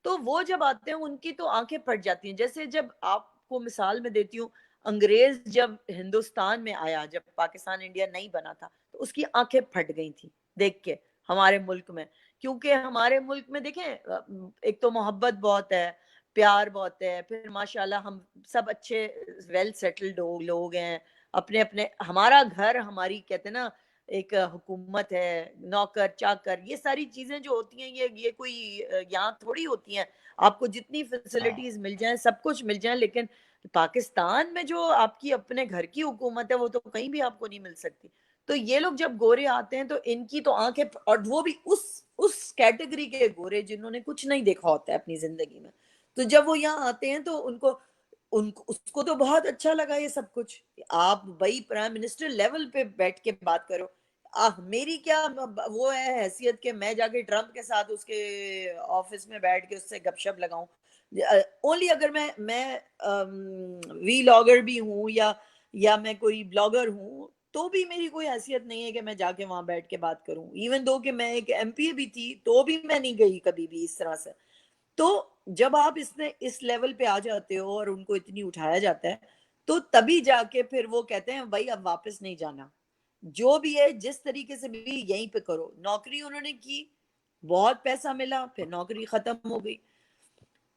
تو وہ جب آتے ہیں ان کی تو آنکھیں پھٹ جاتی ہیں. جیسے جب آپ کو مثال میں دیتی ہوں، انگریز جب ہندوستان میں آیا، جب پاکستان انڈیا نہیں بنا تھا، تو اس کی آنکھیں پھٹ گئی تھی دیکھ کے ہمارے ملک میں. کیونکہ ہمارے ملک میں دیکھیں ایک تو محبت بہت ہے، پیار بہت ہے، پھر ماشاءاللہ ہم سب اچھے ویل سیٹلڈ لوگ ہیں، اپنے اپنے ہمارا گھر ہماری کہتے ہیں نا ایک حکومت ہے، نوکر چاکر، یہ ساری چیزیں جو ہوتی ہیں یہ کوئی یہاں تھوڑی ہوتی ہیں. آپ کو جتنی فیسلٹیز مل جائیں، سب کچھ مل جائیں، لیکن پاکستان میں جو آپ کی اپنے گھر کی حکومت ہے وہ تو کہیں بھی آپ کو نہیں مل سکتی. تو یہ لوگ جب گورے آتے ہیں تو ان کی تو آنکھیں، اور وہ بھی اس کیٹیگری کے گورے جنہوں نے کچھ نہیں دیکھا ہوتا ہے اپنی زندگی میں، تو جب وہ یہاں آتے ہیں تو اس کو تو بہت اچھا لگا یہ سب کچھ. آپ بھائی پرائم منسٹر لیول پہ بیٹھ کے بات کرو، میری کیا وہ ہے حیثیت کہ میں جا کے ٹرمپ کے ساتھ اس کے آفس میں بیٹھ کے اس سے گپ شپ لگاؤں. اونلی اگر میں وی لاگر بھی ہوں یا میں کوئی بلاگر ہوں تو بھی میری کوئی حیثیت نہیں ہے کہ میں جا کے وہاں بیٹھ کے بات کروں. ایون دو کہ میں ایک ایم پی بھی تھی تو بھی میں نہیں گئی کبھی بھی اس طرح سے. تو جب آپ اس لیول پہ آ جاتے ہو اور ان کو اتنی اٹھایا جاتا ہے تو تبھی جا کے پھر وہ کہتے ہیں بھائی اب واپس نہیں جانا. جو بھی ہے جس طریقے سے بھی یہیں پہ کرو. نوکری انہوں نے کی، بہت پیسہ ملا, پھر نوکری ختم ہو گئی.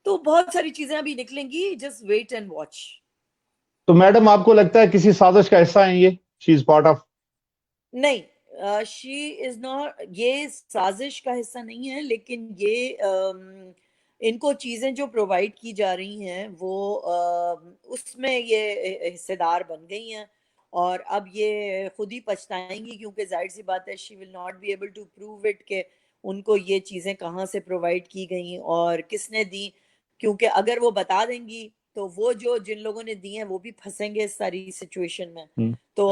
تو بہت ساری چیزیں ابھی نکلیں گی, جسٹ ویٹ اینڈ واچ. تو میڈم آپ کو لگتا ہے کسی سازش کا حصہ ہیں یہ؟ شی از پارٹ آف؟ نہیں, شی از ناٹ, یہ سازش کا حصہ نہیں ہے, لیکن یہ ان کو چیزیں جو پرووائڈ کی جا رہی ہیں وہ اس میں یہ حصے دار بن گئی ہیں, اور اب یہ خود ہی پچھتائیں گی, کیونکہ ظاہر سی بات ہے she will not be able to prove it کہ ان کو یہ چیزیں کہاں سے پرووائڈ کی گئیں اور کس نے دی. کیونکہ اگر وہ بتا دیں گی تو وہ جو جن لوگوں نے دی ہیں وہ بھی پھنسیں گے اس ساری سچویشن میں. تو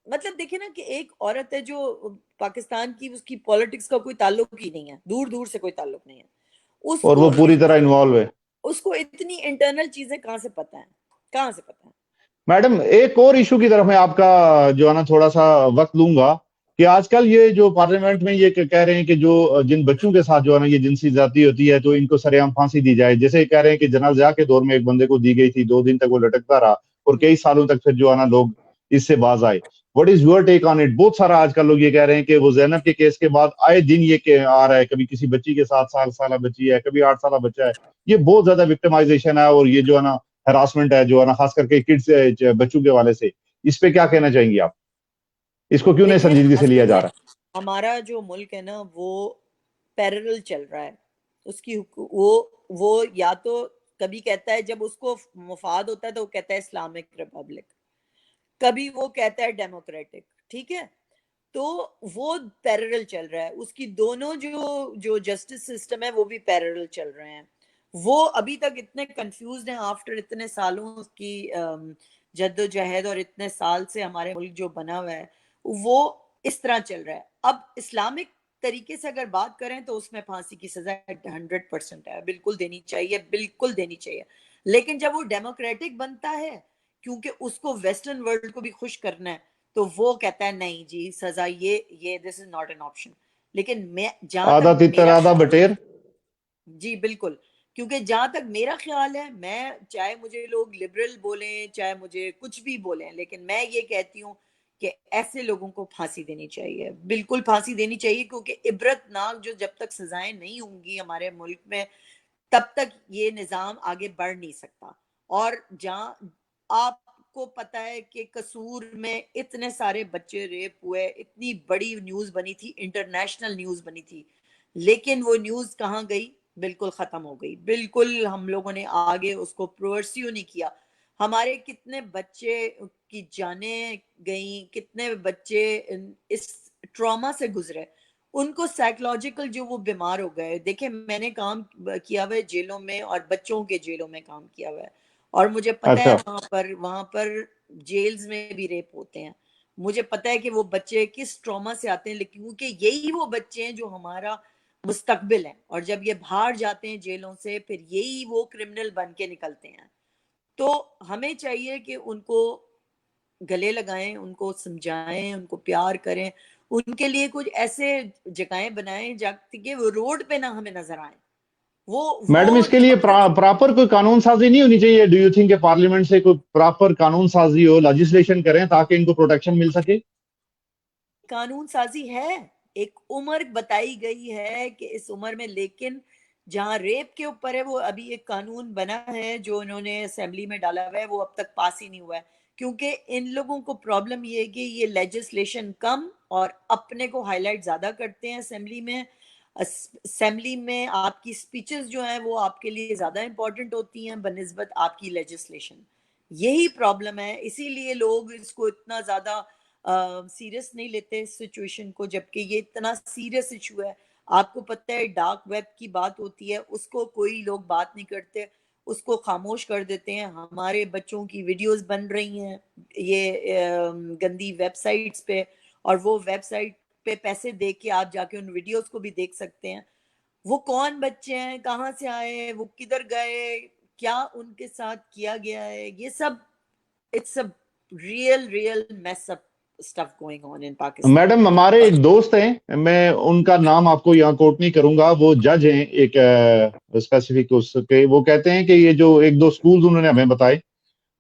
مطلب دیکھیں نا کہ ایک عورت ہے جو پاکستان کی, اس کی پالیٹکس کا کوئی تعلق ہی نہیں ہے, دور دور سے کوئی تعلق نہیں ہے, اس اور کو وہ پوری طرح انوالو ہے. اس کو اتنی انٹرنل چیزیں کہاں سے پتہ ہیں, کہاں سے پتہ ہے. میڈم ایک اور ایشو کی طرف میں آپ کا جو ہے نا تھوڑا سا وقت لوں گا, کہ آج کل یہ جو پارلیمنٹ میں یہ کہہ رہے ہیں کہ جو جن بچوں کے ساتھ جو ہے نا یہ جنسی زیادتی ہوتی ہے تو ان کو سر عام پھانسی دی جائے. جیسے کہہ رہے ہیں کہ جنرل ضیاء کے دور میں ایک بندے کو دی گئی تھی, 2 دن تک وہ لٹکتا رہا اور کئی سالوں تک پھر جو ہے نا لوگ اس سے باز آئے. What is your take on it? بہت سارا آج کل لوگ یہ کہہ رہے ہیں کہ وہ زینب کے کیس کے بعد آئے دن یہ آ رہا ہے, کبھی کسی بچی کے 7 سالہ بچی ہے, کبھی 8 سالہ بچہ ہے. یہ بہت زیادہ وکٹمائزیشن ہے, اور یہ جو ہے نا ہراسمنٹ ہے جو ہے نا خاص کر کے کڈز بچوں کے والے سے. اس پہ کیا کہنا چاہیں گی آپ؟ اس کو کیوں نہیں سنجیدگی سے لیا جا رہا؟ ہمارا جو ملک ہے نا وہ پیرل چل رہا ہے. اس کی وہ یا تو کبھی کہتا ہے, جب اس کو مفاد ہوتا ہے تو وہ کہتا ہے اسلامک ریپبلک, کبھی وہ کہتا ہے ڈیموکریٹک, ٹھیک ہے. تو وہ پیرل چل رہا ہے. اس کی دونوں جو جسٹس سسٹم ہے وہ بھی پیرل چل رہے ہیں. وہ ابھی تک اتنے کنفیوزڈ ہیں آفٹر اتنے سالوں کی جد و جہد, اور اتنے سال سے ہمارے ملک جو بنا ہوا ہے وہ اس طرح چل رہا ہے. اب اسلامک طریقے سے اگر بات کریں تو اس میں پھانسی کی سزا 100% ہے, بالکل دینی چاہیے, بالکل دینی چاہیے. لیکن جب وہ ڈیموکریٹک بنتا ہے, کیونکہ اس کو ویسٹرن ورلڈ کو بھی خوش کرنا ہے, تو وہ کہتا ہے نہیں جی سزا یہ دس از ناٹ این آپشن. لیکن میں جہاں آدھا تک تتر آدھا بٹیر. جی بالکل, کیونکہ جہاں تک میرا خیال ہے, میں چاہے مجھے لوگ لبرل بولیں چاہے مجھے کچھ بھی بولیں, لیکن میں یہ کہتی ہوں کہ ایسے لوگوں کو پھانسی دینی چاہیے, بالکل پھانسی دینی چاہیے. کیونکہ عبرت ناک جو جب تک سزائیں نہیں ہوں گی ہمارے ملک میں, تب تک یہ نظام آگے بڑھ نہیں سکتا. اور جہاں آپ کو پتہ ہے کہ قصور میں اتنے سارے بچے ریپ ہوئے, اتنی بڑی نیوز بنی تھی, انٹرنیشنل نیوز بنی تھی, لیکن وہ نیوز کہاں گئی؟ بالکل ختم ہو گئی. بالکل ہم لوگوں نے آگے اس کو پروورسیو نہیں کیا. ہمارے کتنے بچے کی جانیں گئیں, کتنے بچے اس ٹراما سے گزرے, ان کو سائیکولوجیکل جو وہ بیمار ہو گئے. دیکھیں میں نے کام کیا ہوا ہے جیلوں میں, اور بچوں کے جیلوں میں کام کیا ہوا ہے, اور مجھے پتہ ہے وہاں پر جیلز میں بھی ریپ ہوتے ہیں. مجھے پتہ ہے کہ وہ بچے کس ٹراما سے آتے ہیں, لیکن کیونکہ یہی وہ بچے ہیں جو ہمارا مستقبل ہے, اور جب یہ باہر جاتے ہیں جیلوں سے پھر یہی وہ کرمنل بن کے نکلتے ہیں. تو ہمیں چاہیے کہ ان کو گلے لگائیں, ان کو سمجھائیں, ان کو پیار کریں, ان کے لیے کچھ ایسے جگہیں بنائیں جہاں کہ وہ روڈ پہ نہ ہمیں نظر آئیں. میڈم اس کے لیے پراپر کوئی قانون سازی نہیں ہونی چاہیے؟ ڈو یو تھنک کہ پارلیمنٹ سے کوئی پراپر قانون سازی ہو, لیجسلیشن کریں تاکہ ان کو پروٹیکشن مل سکے؟ قانون سازی ہے, ایک عمر بتائی گئی ہے کہ اس عمر میں, لیکن جہاں ریپ کے اوپر ہے وہ ابھی ایک قانون بنا ہے جو انہوں نے اسمبلی میں ڈالا ہوا ہے, وہ اب تک پاس ہی نہیں ہوا ہے. کیونکہ ان لوگوں کو پرابلم یہ ہے کہ یہ لیجسلیشن کم اور اپنے کو ہائی لائٹ زیادہ کرتے ہیں اسمبلی میں. اسمبلی میں آپ کی سپیچز جو ہیں وہ آپ کے لیے زیادہ امپورٹنٹ ہوتی ہیں بنسبت آپ کی لیجسلیشن. یہی پرابلم ہے, اسی لیے لوگ اس کو اتنا زیادہ سیریس نہیں لیتے اس سچویشن کو, جبکہ یہ اتنا سیریس ایشو ہے. آپ کو پتہ ہے ڈارک ویب کی بات ہوتی ہے, اس کو کوئی لوگ بات نہیں کرتے, اس کو خاموش کر دیتے ہیں. ہمارے بچوں کی ویڈیوز بن رہی ہیں یہ گندی ویب سائٹس پہ, اور وہ ویب سائٹ پہ پیسے دے کے آپ جا کے ان ویڈیوز کو بھی دیکھ سکتے ہیں. وہ کون بچے ہیں, کہاں سے آئے, وہ کدھر گئے, کیا ان کے ساتھ کیا گیا ہے, یہ سب it's a real mess up stuff going on in Pakistan. Madam ہمارے ایک دوست ہیں, میں ان کا نام آپ کو یہاں کوٹ نہیں کروں گا, وہ جج ہیں ایک اسپیسیفک اس کے. وہ کہتے ہیں کہ یہ جو 1-2 سکولز انہوں نے ہمیں بتائے,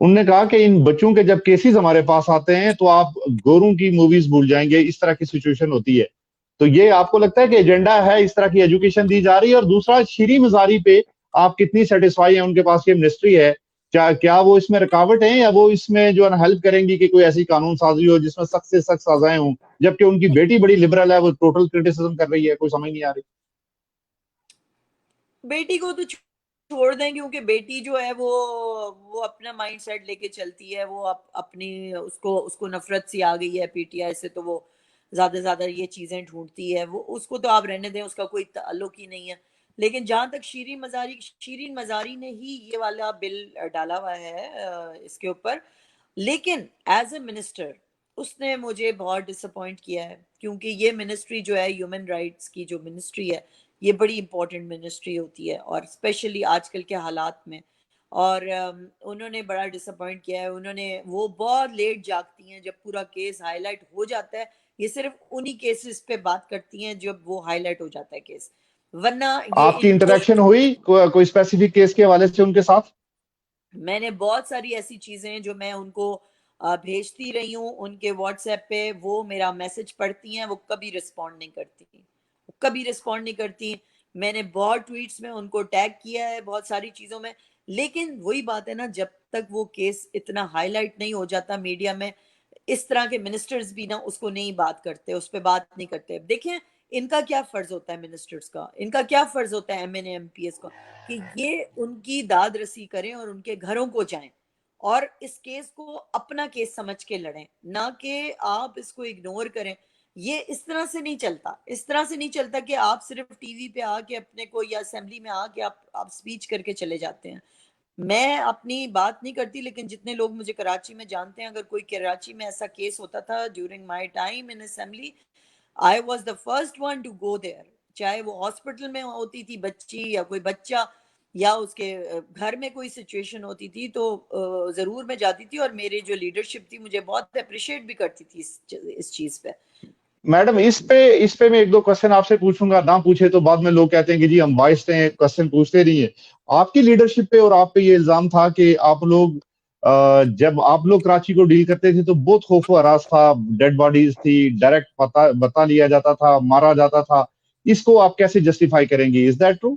انہوں نے کہا کہ ان بچوں کے جب کیسز ہمارے پاس آتے ہیں تو آپ گوروں کی موویز بھول جائیں گے, اس طرح کی سچویشن ہوتی ہے. تو یہ آپ کو لگتا ہے کہ ایجنڈا ہے اس طرح کی ایجوکیشن دی جا رہی ہے؟ اور دوسرا شیریں مزاری پہ آپ کتنی سیٹسفائی ہیں؟ ان کے پاس یہ منسٹری ہے، کیا وہ اس میں رکاوٹ ہیں، یا وہ اس میں جو ہے نا ہیلپ کریں گی کہ کوئی ایسی قانون سازی ہو جس میں سخت سے سخت سزائیں ہوں، جبکہ ان کی بیٹی بڑی لبرل ہے، وہ ٹوٹل کرٹیسزم کر رہی ہے، کوئی سمجھ نہیں آ رہی؟ بیٹی کو تو چھوڑ دیں، کیونکہ بیٹی جو ہے وہ اپنا مائنڈ سیٹ لے کے چلتی ہے، وہ اپنی اس کو نفرت سی آ گئی ہے پی ٹی آئی سے، تو وہ زیادہ سے زیادہ یہ چیزیں ڈھونڈتی ہے، وہ اس کو تو آپ رہنے دیں، اس کا کوئی تعلق ہی نہیں ہے. لیکن جہاں تک شیرین مزاری نے ہی یہ والا بل ڈالا ہوا ہے اس کے اوپر، لیکن ایز اے منسٹر اس نے مجھے بہت ڈس اپوائنٹ کیا ہے، کیونکہ یہ منسٹری جو ہے ہیومن رائٹس کی جو منسٹری ہے، یہ بڑی امپورٹنٹ منسٹری ہوتی ہے، اور اسپیشلی آج کل کے حالات میں. اور انہوں نے بڑا ڈس اپوائنٹ کیا ہے. وہ بہت لیٹ جاگتی ہیں جب پورا کیس ہائی لائٹ ہو جاتا ہے. یہ صرف انہی کیسز پہ بات کرتی ہیں جب وہ ہائی لائٹ ہو جاتا ہے کیس، ورنہ یہ آپ کی انٹریکشن ہوئی کوئی اسپیسیفک کیس کے حوالے سے ان کے ساتھ؟ میں نے بہت ساری ایسی چیزیں جو میں ان کو بھیجتی رہی ہوں ان کے واٹس ایپ پہ، وہ میرا میسج پڑھتی ہیں، وہ کبھی رسپونڈ نہیں کرتی. میں نے بہت ٹویٹس میں ان کو ٹیگ کیا ہے بہت ساری چیزوں میں، لیکن وہی بات ہے نا، جب تک وہ کیس اتنا ہائی لائٹ نہیں ہو جاتا میڈیا میں، اس طرح کے منسٹرز بھی نا اس کو نہیں بات کرتے، اس پہ بات نہیں کرتے. دیکھیں ان کا کیا فرض ہوتا ہے منسٹرز کا، ان کا کیا فرض ہوتا ہے M N A M P S کا، کہ یہ ان کی داد رسی کریں اور ان کے گھروں کو جائیں اور اس کیس کو اپنا کیس سمجھ کے لڑیں، نہ کہ آپ اس کو اگنور کریں. یہ اس طرح سے نہیں چلتا کہ آپ صرف ٹی وی پہ آ کے اپنے کو، یا اسمبلی میں آ کے آپ سپیچ کر کے چلے جاتے ہیں. میں اپنی بات نہیں کرتی، لیکن جتنے لوگ مجھے کراچی میں جانتے ہیں، اگر کوئی کراچی میں ایسا کیس ہوتا تھا during my time in assembly, I was the first one to go there. چاہے وہ ہاسپٹل میں ہوتی تھی بچی یا کوئی بچہ، یا اس کے گھر میں کوئی سچویشن ہوتی تھی، تو ضرور میں جاتی تھی، اور میری جو لیڈرشپ تھی مجھے بہت اپریشیٹ بھی کرتی تھی اس چیز پہ. میڈم اس پہ میں ایک دو کوسچن آپ سے پوچھوں گا، نہ پوچھے تو بعد میں لوگ کہتے ہیں کہ جی ہم وائس ہیں، کوسچن پوچھتے نہیں ہیں. آپ کی لیڈرشپ پہ اور آپ پہ یہ الزام تھا کہ آپ لوگ جب آپ لوگ کراچی کو ڈیل کرتے تھے تو بہت خوف و ہراس تھا، ڈیڈ باڈیز تھی، ڈائریکٹ بتا لیا جاتا تھا، مارا جاتا تھا. اس کو آپ کیسے جسٹیفائی کریں گی؟ Is that true?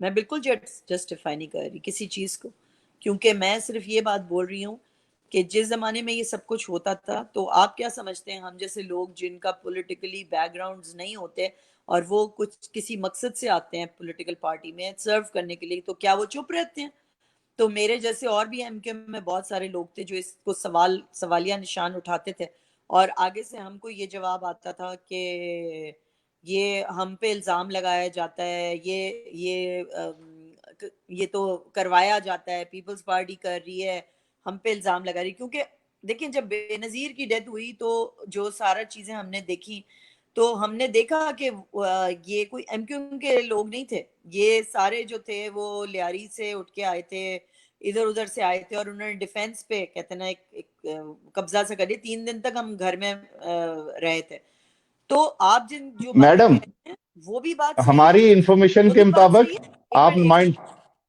میں بالکل جسٹیفائی نہیں کر رہی کسی چیز کو، کیونکہ میں صرف یہ بات بول رہی ہوں کہ جس زمانے میں یہ سب کچھ ہوتا تھا، تو آپ کیا سمجھتے ہیں ہم جیسے لوگ جن کا پولیٹیکلی بیک گراؤنڈز نہیں ہوتے اور وہ کچھ کسی مقصد سے آتے ہیں پولیٹیکل پارٹی میں سرو کرنے کے لیے، تو کیا وہ چپ رہتے ہیں؟ تو میرے جیسے اور بھی ایم کیو ایم میں بہت سارے لوگ تھے جو اس کو سوالیہ نشان اٹھاتے تھے، اور آگے سے ہم کو یہ جواب آتا تھا کہ یہ ہم پہ الزام لگایا جاتا ہے، یہ تو کروایا جاتا ہے، پیپلز پارٹی کر رہی ہے، ہم پہ الزام لگا رہی. کیونکہ دیکھیں جب بے نظیر کی ڈیتھ ہوئی تو جو سارا چیزیں ہم نے دیکھی، تو ہم نے دیکھا کہ یہ کوئی ایم کیو ایم کے لوگ نہیں تھے، یہ سارے جو تھے وہ لیاری سے اٹھ کے آئے تھے، ادھر ادھر سے آئے تھے، اور انہوں نے ڈیفینس پہ کہتے ہیں نا ایک قبضہ سے کر لیا. 3 دن تک ہم گھر میں رہے تھے. تو آپ جو باتیں میڈم کہہ رہے ہیں وہ بھی بات صحیح ہماری انفارمیشن کے مطابق ہے. آپ نمائند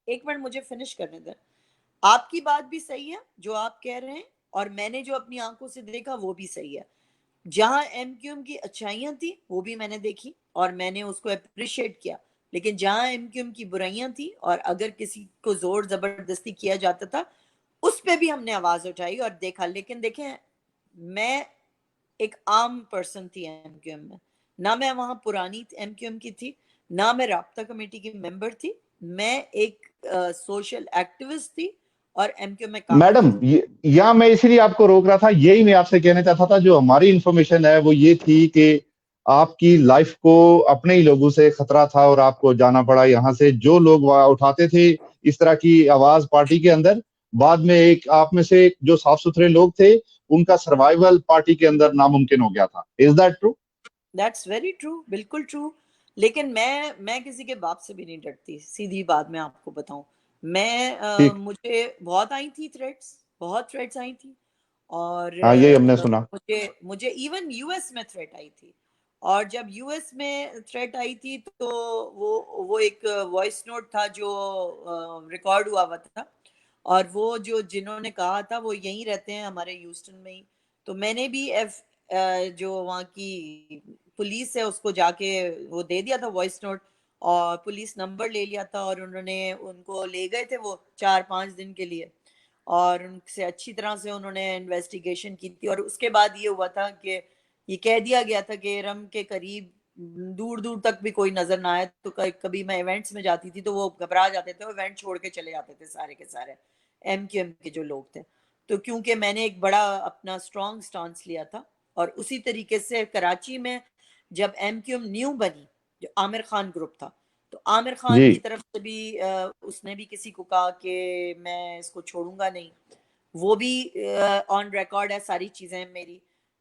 ایک منٹ مجھے فنش کرنے دیں. آپ کی بات بھی صحیح ہے جو آپ کہہ رہے ہیں، اور میں نے جو اپنی آنکھوں سے دیکھا وہ بھی صحیح ہے. جہاں ایم کیو ایم کی اچھائیاں تھی وہ بھی میں نے دیکھی اور میں نے اس کو اپریشیٹ کیا، لیکن جہاں ایم کیو ایم کی برائیاں تھی اور اگر کسی کو زور زبردستی کیا جاتا تھا اس پہ بھی ہم نے آواز اٹھائی اور دیکھا. لیکن دیکھیں میں ایک عام پرسن تھی ایم کیو ایم میں، نہ میں وہاں پرانی ایم کیو ایم کی تھی، نہ میں رابطہ کمیٹی کی ممبر تھی، میں ایک سوشل ایکٹیوسٹ تھی اور ایم کیو ایم میں کام میڈم کرتی تھی. یا میں اسی لیے آپ کو روک رہا تھا، یہی میں آپ سے کہنا چاہتا تھا. جو ہماری انفارمیشن ہے وہ یہ تھی کہ آپ کی لائف کو اپنے ہی لوگوں سے خطرہ تھا اور آپ کو جانا پڑا یہاں سے. جو لوگ اٹھاتے تھے اس طرح کی آواز پارٹی کے اندر، بعد میں ایک آپ میں سے جو صاف ستھرے لوگ تھے ان کا سروائیول پارٹی کے اندر ناممکن ہو گیا تھا. Is that true? That's very true, بالکل ٹرو. لیکن میں کسی کے باپ سے بھی نہیں ڈرتی، سیدھی بات میں آپ کو بتاؤں. مجھے بہت آئی تھی تھریٹس، بہت تھریٹس آئی تھی، اور ہاں یہی ہم نے سنا. مجھے ایون یو ایس میں تھریٹ آئی تھی. اور جب یو ایس میں تھریٹ آئی تھی تو وہ ایک وائس نوٹ تھا جو ریکارڈ ہوا تھا، اور وہ جنہوں نے کہا تھا وہ یہیں رہتے ہیں ہمارے ہیوسٹن میں ہی. تو میں نے بھی جو وہاں کی پولیس سے اس کو جا کے وہ دے دیا تھا وائس نوٹ اور پولیس نمبر لے لیا تھا اور انہوں نے ان کو لے گئے تھے وہ 4-5 دن کے لیے اور ان سے اچھی طرح سے انہوں نے انویسٹیگیشن کی تھی اور اس کے بعد یہ ہوا تھا کہ یہ کہہ دیا گیا تھا کہ ارم کے قریب دور دور تک بھی کوئی نظر نہ آئے. تو کبھی میں ایونٹس میں جاتی تھی تو وہ گھبرا جاتے تھے, وہ ایونٹ چھوڑ کے چلے جاتے تھے سارے کے سارے ایم کیو ایم کے جو لوگ تھے. تو کیونکہ میں نے ایک بڑا اپنا اسٹرانگ سٹانس لیا تھا اور اسی طریقے سے کراچی میں جب ایم کیو ایم نیو بنی جو عامر خان گروپ تھا تو عامر خان کی طرف سے بھی اس نے بھی کسی کو کہا کہ میں اس کو چھوڑوں گا نہیں, وہ بھی آن ریکارڈ ہے ساری چیزیں میری.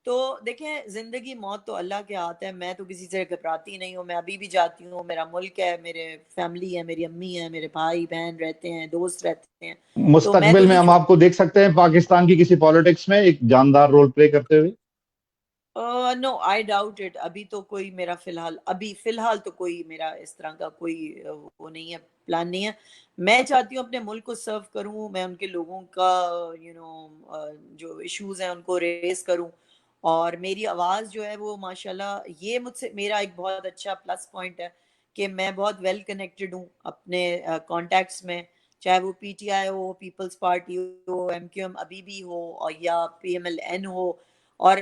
تو دیکھیں زندگی موت تو اللہ کے ہاتھ ہے, میں تو کسی سے گھبراتی نہیں ہوں, میں ابھی بھی جاتی ہوں, میرا ملک ہے, میرے فیملی ہے, میری امی ہے, میرے بھائی بہن رہتے ہیں, دوست رہتے ہیں. مستقبل میں ہم آپ کو دیکھ سکتے ہیں پاکستان کی کسی پالیٹکس میں ایک جاندار رول پلے کرتے ہوئے؟ نو آئی ڈاؤٹ اٹ. ابھی تو کوئی میرا فی الحال تو کوئی میرا اس طرح کا کوئی وہ نہیں ہے, پلان نہیں ہے. میں چاہتی ہوں اپنے ملک کو سرو کروں, میں ان کے لوگوں کا جو ایشوز ہیں ان کو ریز کروں اور میری آواز جو ہے وہ ماشاءاللہ یہ مجھ سے میرا ایک بہت اچھا پلس پوائنٹ ہے کہ میں بہت ویل کنیکٹڈ ہوں اپنے کانٹیکٹس میں, چاہے وہ پی ٹی آئی ہو, پیپلز پارٹی ہو, ایم کیو ایم ابھی بھی ہو اور یا پی ایم ایل این ہو, اور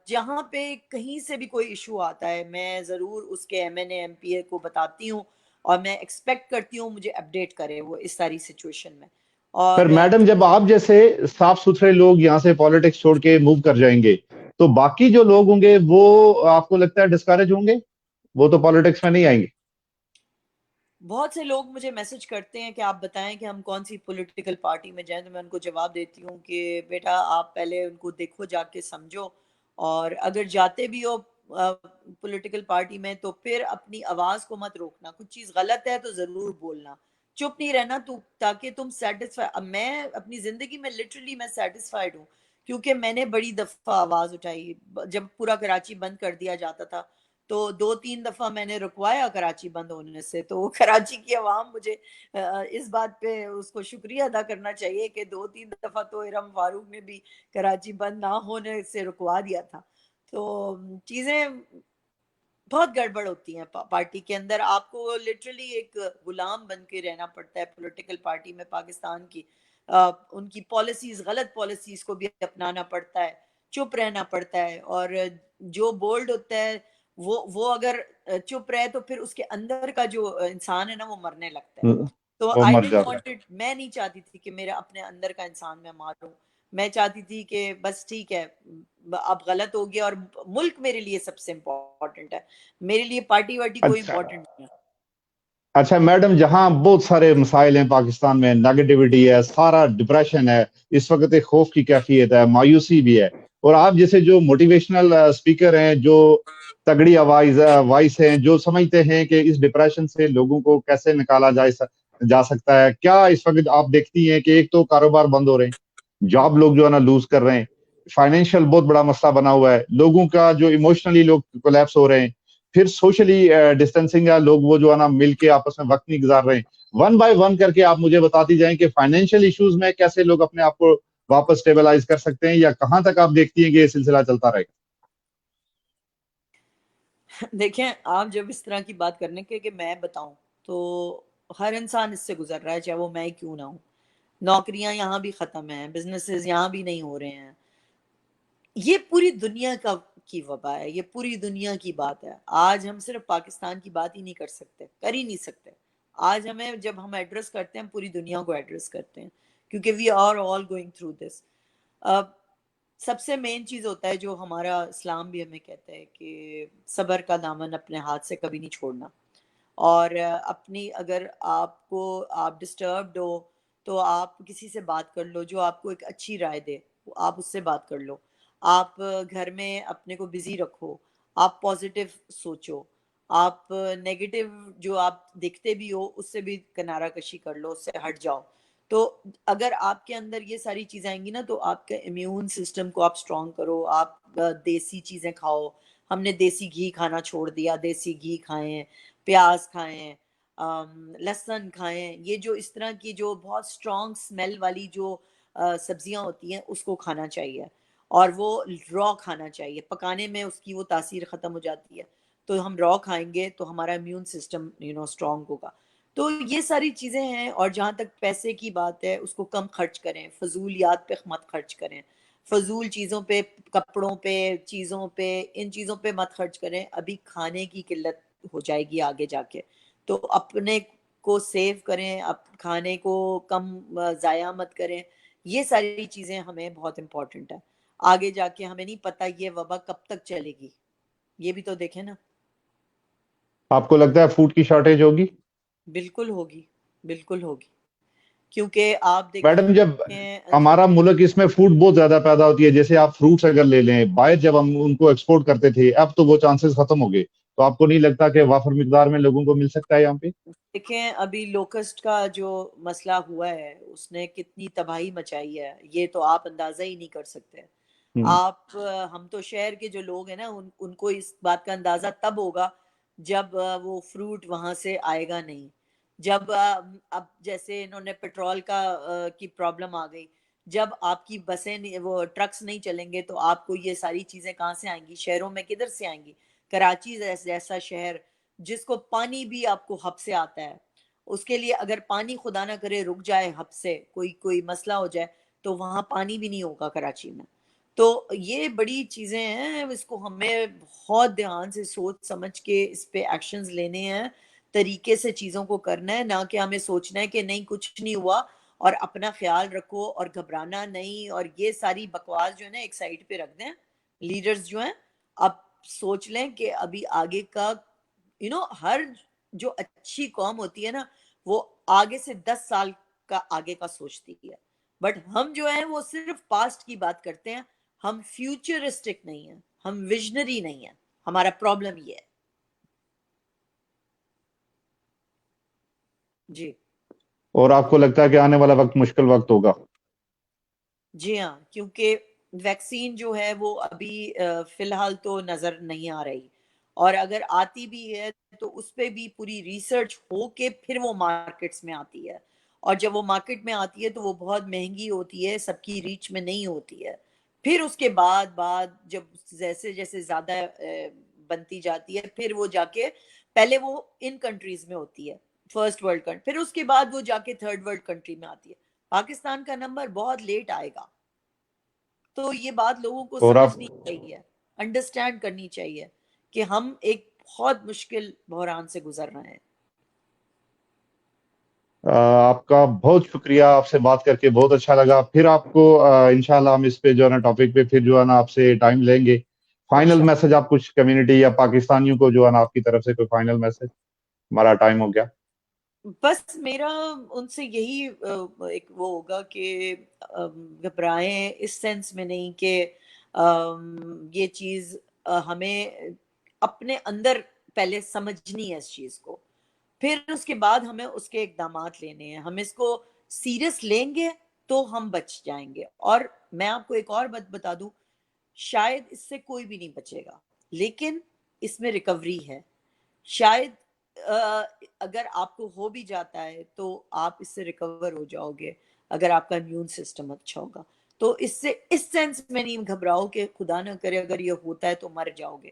جہاں پہ کہیں سے بھی کوئی ایشو آتا ہے میں ضرور اس کے M N A M P A کو بتاتی ہوں اور میں ایکسپیکٹ کرتی ہوں مجھے اپڈیٹ کرے وہ اس ساری سچویشن میں. اور پر میڈم جب آپ جیسے صاف ستھرے لوگ یہاں سے پالیٹکس چھوڑ کے موو کر جائیں گے تو باقی جو لوگ ہوں گے وہ آپ کو لگتا ہے ڈسکریج ہوں گے, وہ تو پالیٹکس میں نہیں آئیں گے؟ بہت سے لوگ مجھے میسج کرتے ہیں کہ آپ بتائیں کہ ہم کون سی پولیٹیکل پارٹی میں جائیں, تو میں ان کو جواب دیتی ہوں کہ بیٹا آپ پہلے ان کو دیکھو, جا کے سمجھو, اور اگر جاتے بھی ہو پولیٹیکل پارٹی میں تو پھر اپنی آواز کو مت روکنا, کچھ چیز غلط ہے تو ضرور بولنا, چپ نہیں رہنا تاکہ تم سیٹسفائی. میں اپنی زندگی میں لٹرلی میں سیٹسفائیڈ ہوں کیونکہ میں نے بڑی دفعہ آواز اٹھائی. جب پورا کراچی بند کر دیا جاتا تھا تو 2-3 دفعہ میں نے رکوایا کراچی بند ہونے سے, تو کراچی کی عوام مجھے اس بات پہ اس کو شکریہ ادا کرنا چاہیے کہ 2-3 دفعہ تو ارم فاروق نے بھی کراچی بند نہ ہونے سے رکوا دیا تھا. تو چیزیں بہت گڑبڑ ہوتی ہیں پارٹی کے اندر, آپ کو لٹرلی ایک غلام بن کے رہنا پڑتا ہے پولیٹیکل پارٹی میں پاکستان کی. ان کی پالیسیز, غلط پالیسیز کو بھی اپنانا پڑتا ہے, چپ رہنا پڑتا ہے, اور جو بولڈ ہوتا ہے وہ اگر چپ رہے تو پھر اس کے اندر کا جو انسان ہے نا وہ مرنے لگتا ہے. تو وہ آئی مر ڈنٹ جاتا وانٹ اٹ, میں نہیں چاہتی تھی کہ میرا اپنے اندر کا انسان میں ماروں, میں چاہتی تھی کہ بس ٹھیک ہے اب غلط ہو گیا, اور ملک میرے لیے سب سے امپورٹنٹ ہے, میرے لیے پارٹی وارٹی کوئی امپورٹنٹ نہیں ہے. اچھا میڈم, جہاں بہت سارے مسائل ہیں پاکستان میں, نیگیٹیوٹی ہے, سارا ڈپریشن ہے, اس وقت ایک خوف کی کیفیت ہے, مایوسی بھی ہے, اور آپ جیسے جو موٹیویشنل اسپیکر ہیں, جو تگڑی وائس ہیں, جو سمجھتے ہیں کہ اس ڈپریشن سے لوگوں کو کیسے نکالا جا سکتا ہے, کیا اس وقت آپ دیکھتی ہیں کہ ایک تو کاروبار بند ہو رہے ہیں, جاب لوگ جو ہے نا لوز کر رہے ہیں, فائنینشیل بہت بڑا مسئلہ بنا ہوا ہے, لوگوں کا جو ایموشنلی لوگ کولیپس ہو رہے ہیں, پھر سوشلی ڈسٹینسنگ ہے, لوگ وہ جو ہے نا مل کے آپس میں وقت نہیں گزار رہے ہیں. 1 بائی 1 کر کے آپ مجھے بتاتی جائیں کہ فائنینشیل ایشوز میں کیسے لوگ اپنے آپ کو واپس اسٹیبلائز کر سکتے ہیں, یا کہاں تک آپ دیکھتی ہیں کہ یہ سلسلہ چلتا رہے گا؟ دیکھیں آپ جب اس طرح کی بات کرنے کے کہ میں بتاؤں تو ہر انسان اس سے گزر رہا ہے, چاہے وہ میں کیوں نہ ہوں. نوکریاں یہاں بھی ختم ہیں, بزنسز یہاں بھی نہیں ہو رہے ہیں. یہ پوری دنیا کی وبا ہے, یہ پوری دنیا کی بات ہے. آج ہم صرف پاکستان کی بات ہی نہیں کر سکتے, کر ہی نہیں سکتے. آج جب ہم ایڈریس کرتے ہیں, ہم پوری دنیا کو ایڈریس کرتے ہیں کیونکہ we are all going through this. سب سے مین چیز ہوتا ہے جو ہمارا اسلام بھی ہمیں کہتا ہے کہ صبر کا دامن اپنے ہاتھ سے کبھی نہیں چھوڑنا, اور اپنی اگر آپ ڈسٹربڈ ہو تو آپ کسی سے بات کر لو جو آپ کو ایک اچھی رائے دے, آپ اس سے بات کر لو. آپ گھر میں اپنے کو بزی رکھو, آپ پازیٹیو سوچو, آپ نیگیٹو جو آپ دیکھتے بھی ہو اس سے بھی کنارہ کشی کر لو, اس سے ہٹ جاؤ. تو اگر آپ کے اندر یہ ساری چیزیں آئیں گی نا تو آپ کے امیون سسٹم کو آپ اسٹرانگ کرو, آپ دیسی چیزیں کھاؤ. ہم نے دیسی گھی کھانا چھوڑ دیا, دیسی گھی کھائیں, پیاز کھائیں, لہسن کھائیں, یہ جو اس طرح کی جو بہت اسٹرانگ اسمیل والی جو سبزیاں ہوتی ہیں اس کو کھانا چاہیے. اور وہ را کھانا چاہیے. پکانے میں اس کی وہ تاثیر ختم ہو جاتی ہے. تو ہم را کھائیں گے تو ہمارا امیون سسٹم اسٹرانگ ہوگا. تو یہ ساری چیزیں ہیں. اور جہاں تک پیسے کی بات ہے اس کو کم خرچ کریں, فضولیات پہ مت خرچ کریں, فضول چیزوں پہ, کپڑوں پہ, چیزوں پہ, ان چیزوں پہ مت خرچ کریں. ابھی کھانے کی قلت ہو جائے گی آگے جا کے. تو اپنے کو سیو کریں, کھانے کو کم ضائع مت کریں. یہ ساری چیزیں ہمیں بہت امپورٹنٹ ہے. آگے جا کے ہمیں نہیں پتہ یہ وبا کب تک چلے گی, یہ بھی تو دیکھیں نا. آپ کو لگتا ہے فوڈ کی شارٹیج ہوگی؟ بالکل ہوگی, بالکل ہوگی. کیونکہ آپ میڈم جب دیکھیں ہمارا ملک اس میں فوڈ بہت زیادہ پیدا ہوتی ہے, جیسے آپ فروٹس اگر لے لیں, باہر جب ہم ان کو ایکسپورٹ کرتے تھے, اب تو وہ چانسز ختم ہو گئے. تو آپ کو نہیں لگتا کہ وافر مقدار میں لوگوں کو مل سکتا ہے یہاں پہ؟ دیکھیں ابھی لوکسٹ کا جو مسئلہ ہوا ہے اس نے کتنی تباہی مچائی ہے, یہ تو آپ اندازہ ہی نہیں کر سکتے. آپ ہم تو شہر کے جو لوگ ہیں نا ان کو اس بات کا اندازہ تب ہوگا جب وہ فروٹ وہاں سے آئے گا نہیں. جب اب جیسے انہوں نے پیٹرول کی پرابلم آ گئی, جب آپ کی بسیں وہ ٹرکس نہیں چلیں گے تو آپ کو یہ ساری چیزیں کہاں سے آئیں گی, شہروں میں کدھر سے آئیں گی. کراچی جیسا شہر جس کو پانی بھی آپ کو ہب سے آتا ہے, اس کے لیے اگر پانی خدا نہ کرے رک جائے ہب سے, کوئی مسئلہ ہو جائے تو وہاں پانی بھی نہیں ہوگا کراچی میں. تو یہ بڑی چیزیں ہیں, اس کو ہمیں بہت دھیان سے سوچ سمجھ کے اس پہ ایکشنز لینے ہیں, طریقے سے چیزوں کو کرنا ہے, نہ کہ ہمیں سوچنا ہے کہ نہیں کچھ نہیں ہوا اور اپنا خیال رکھو اور گھبرانا نہیں. اور یہ ساری بکواس جو ہے نا ایک سائڈ پہ رکھ دیں. لیڈرز جو ہیں اب سوچ لیں کہ ابھی آگے کا ہر جو اچھی قوم ہوتی ہے نا وہ آگے سے 10 سال کا آگے کا سوچتی ہے. بٹ ہم جو ہیں وہ صرف پاسٹ کی بات کرتے ہیں, ہم فیوچرسٹک نہیں ہیں, ہم ویژنری نہیں ہیں. ہمارا پرابلم یہ ہے. جی. اور آپ کو لگتا ہے کہ آنے والا وقت مشکل وقت ہوگا؟ جی ہاں, کیونکہ ویکسین جو ہے وہ ابھی فی الحال تو نظر نہیں آ رہی, اور اگر آتی بھی ہے تو اس پہ بھی پوری ریسرچ ہو کے پھر وہ مارکیٹس میں آتی ہے. اور جب وہ مارکیٹ میں آتی ہے تو وہ بہت مہنگی ہوتی ہے, سب کی ریچ میں نہیں ہوتی ہے. پھر اس کے بعد جب جیسے جیسے زیادہ بنتی جاتی ہے پھر وہ جا کے پہلے وہ ان کنٹریز میں ہوتی ہے, فرسٹ ورلڈ کنٹری, پھر اس کے بعد وہ جا کے تھرڈ ورلڈ کنٹری میں آتی ہے. پاکستان کا نمبر بہت لیٹ آئے گا. تو یہ بات لوگوں کو اور سمجھنی چاہیے, انڈرسٹینڈ کرنی چاہیے کہ ہم ایک بہت مشکل بحران سے گزر رہے ہیں. آپ کا بہت شکریہ, آپ سے بات کر کے بہت اچھا لگا. پھر آپ کو انشاءاللہ ہم اس پہ جو ہے نا ٹاپک پہ پھر جو ہے نا آپ سے ٹائم لیں گے. فائنل میسج آپ کچھ کمیونٹی یا پاکستانیوں کو جو ہے نا آپ کی طرف سے کوئی فائنل میسج؟ ہمارا ٹائم ہو گیا. بس میرا ان سے یہی ایک وہ ہوگا کہ گھبرائیں اس سینس میں نہیں کہ یہ چیز ہمیں اپنے اندر پہلے سمجھنی ہے اس چیز کو, پھر اس کے بعد ہمیں اس کے اقدامات لینے ہیں. ہم اس کو سیریس لیں گے تو ہم بچ جائیں گے. اور میں آپ کو ایک اور بات بتا دوں, شاید اس سے کوئی بھی نہیں بچے گا لیکن اس میں ریکوری ہے. شاید اگر آپ کو ہو بھی جاتا ہے تو آپ اس سے ریکور ہو جاؤ گے اگر آپ کا امیون سسٹم اچھا ہوگا. تو اس سینس میں نہیں گھبراؤ کہ خدا نہ کرے اگر یہ ہوتا ہے تو مر جاؤ گے.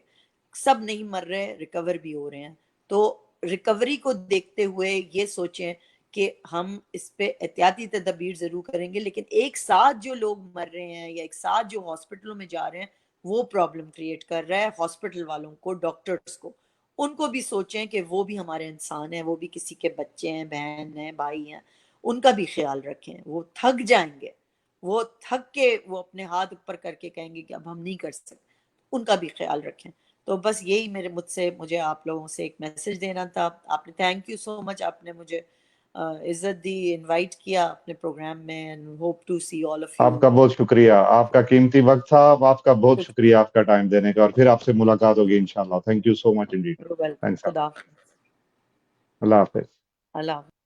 سب نہیں مر رہے, ریکور بھی ہو رہے ہیں. تو ریکوری کو دیکھتے ہوئے یہ سوچیں کہ ہم اس پہ احتیاطی تدابیر ضرور کریں گے, لیکن ایک ساتھ جو لوگ مر رہے ہیں یا ایک ساتھ جو ہاسپٹلوں میں جا رہے ہیں وہ پرابلم کریٹ کر رہا ہے ہاسپٹل والوں کو, ڈاکٹرز کو. ان کو بھی سوچیں کہ وہ بھی ہمارے انسان ہیں, وہ بھی کسی کے بچے ہیں, بہن ہیں, بھائی ہیں, ان کا بھی خیال رکھیں. وہ تھک جائیں گے, وہ تھک کے وہ اپنے ہاتھ اوپر کر کے کہیں گے کہ اب ہم نہیں کر سکتے, ان کا بھی خیال رکھیں. تو بس یہی مجھے آپ لوگوں سے ایک میسج دینا تھا. آپ نے تھینک یو سو مچ, آپ نے مجھے عزت دی, انوائٹ کیا اپنے پروگرام میں, and hope to see all of you. آپ کا بہت شکریہ, آپ کا قیمتی وقت تھا. آپ کا بہت شکریہ آپ کا ٹائم دینے کا, اور پھر آپ سے ملاقات ہوگی انشاءاللہ. Thank you so much indeed. خدا حافظ. اللہ حافظ. اللہ حافظ.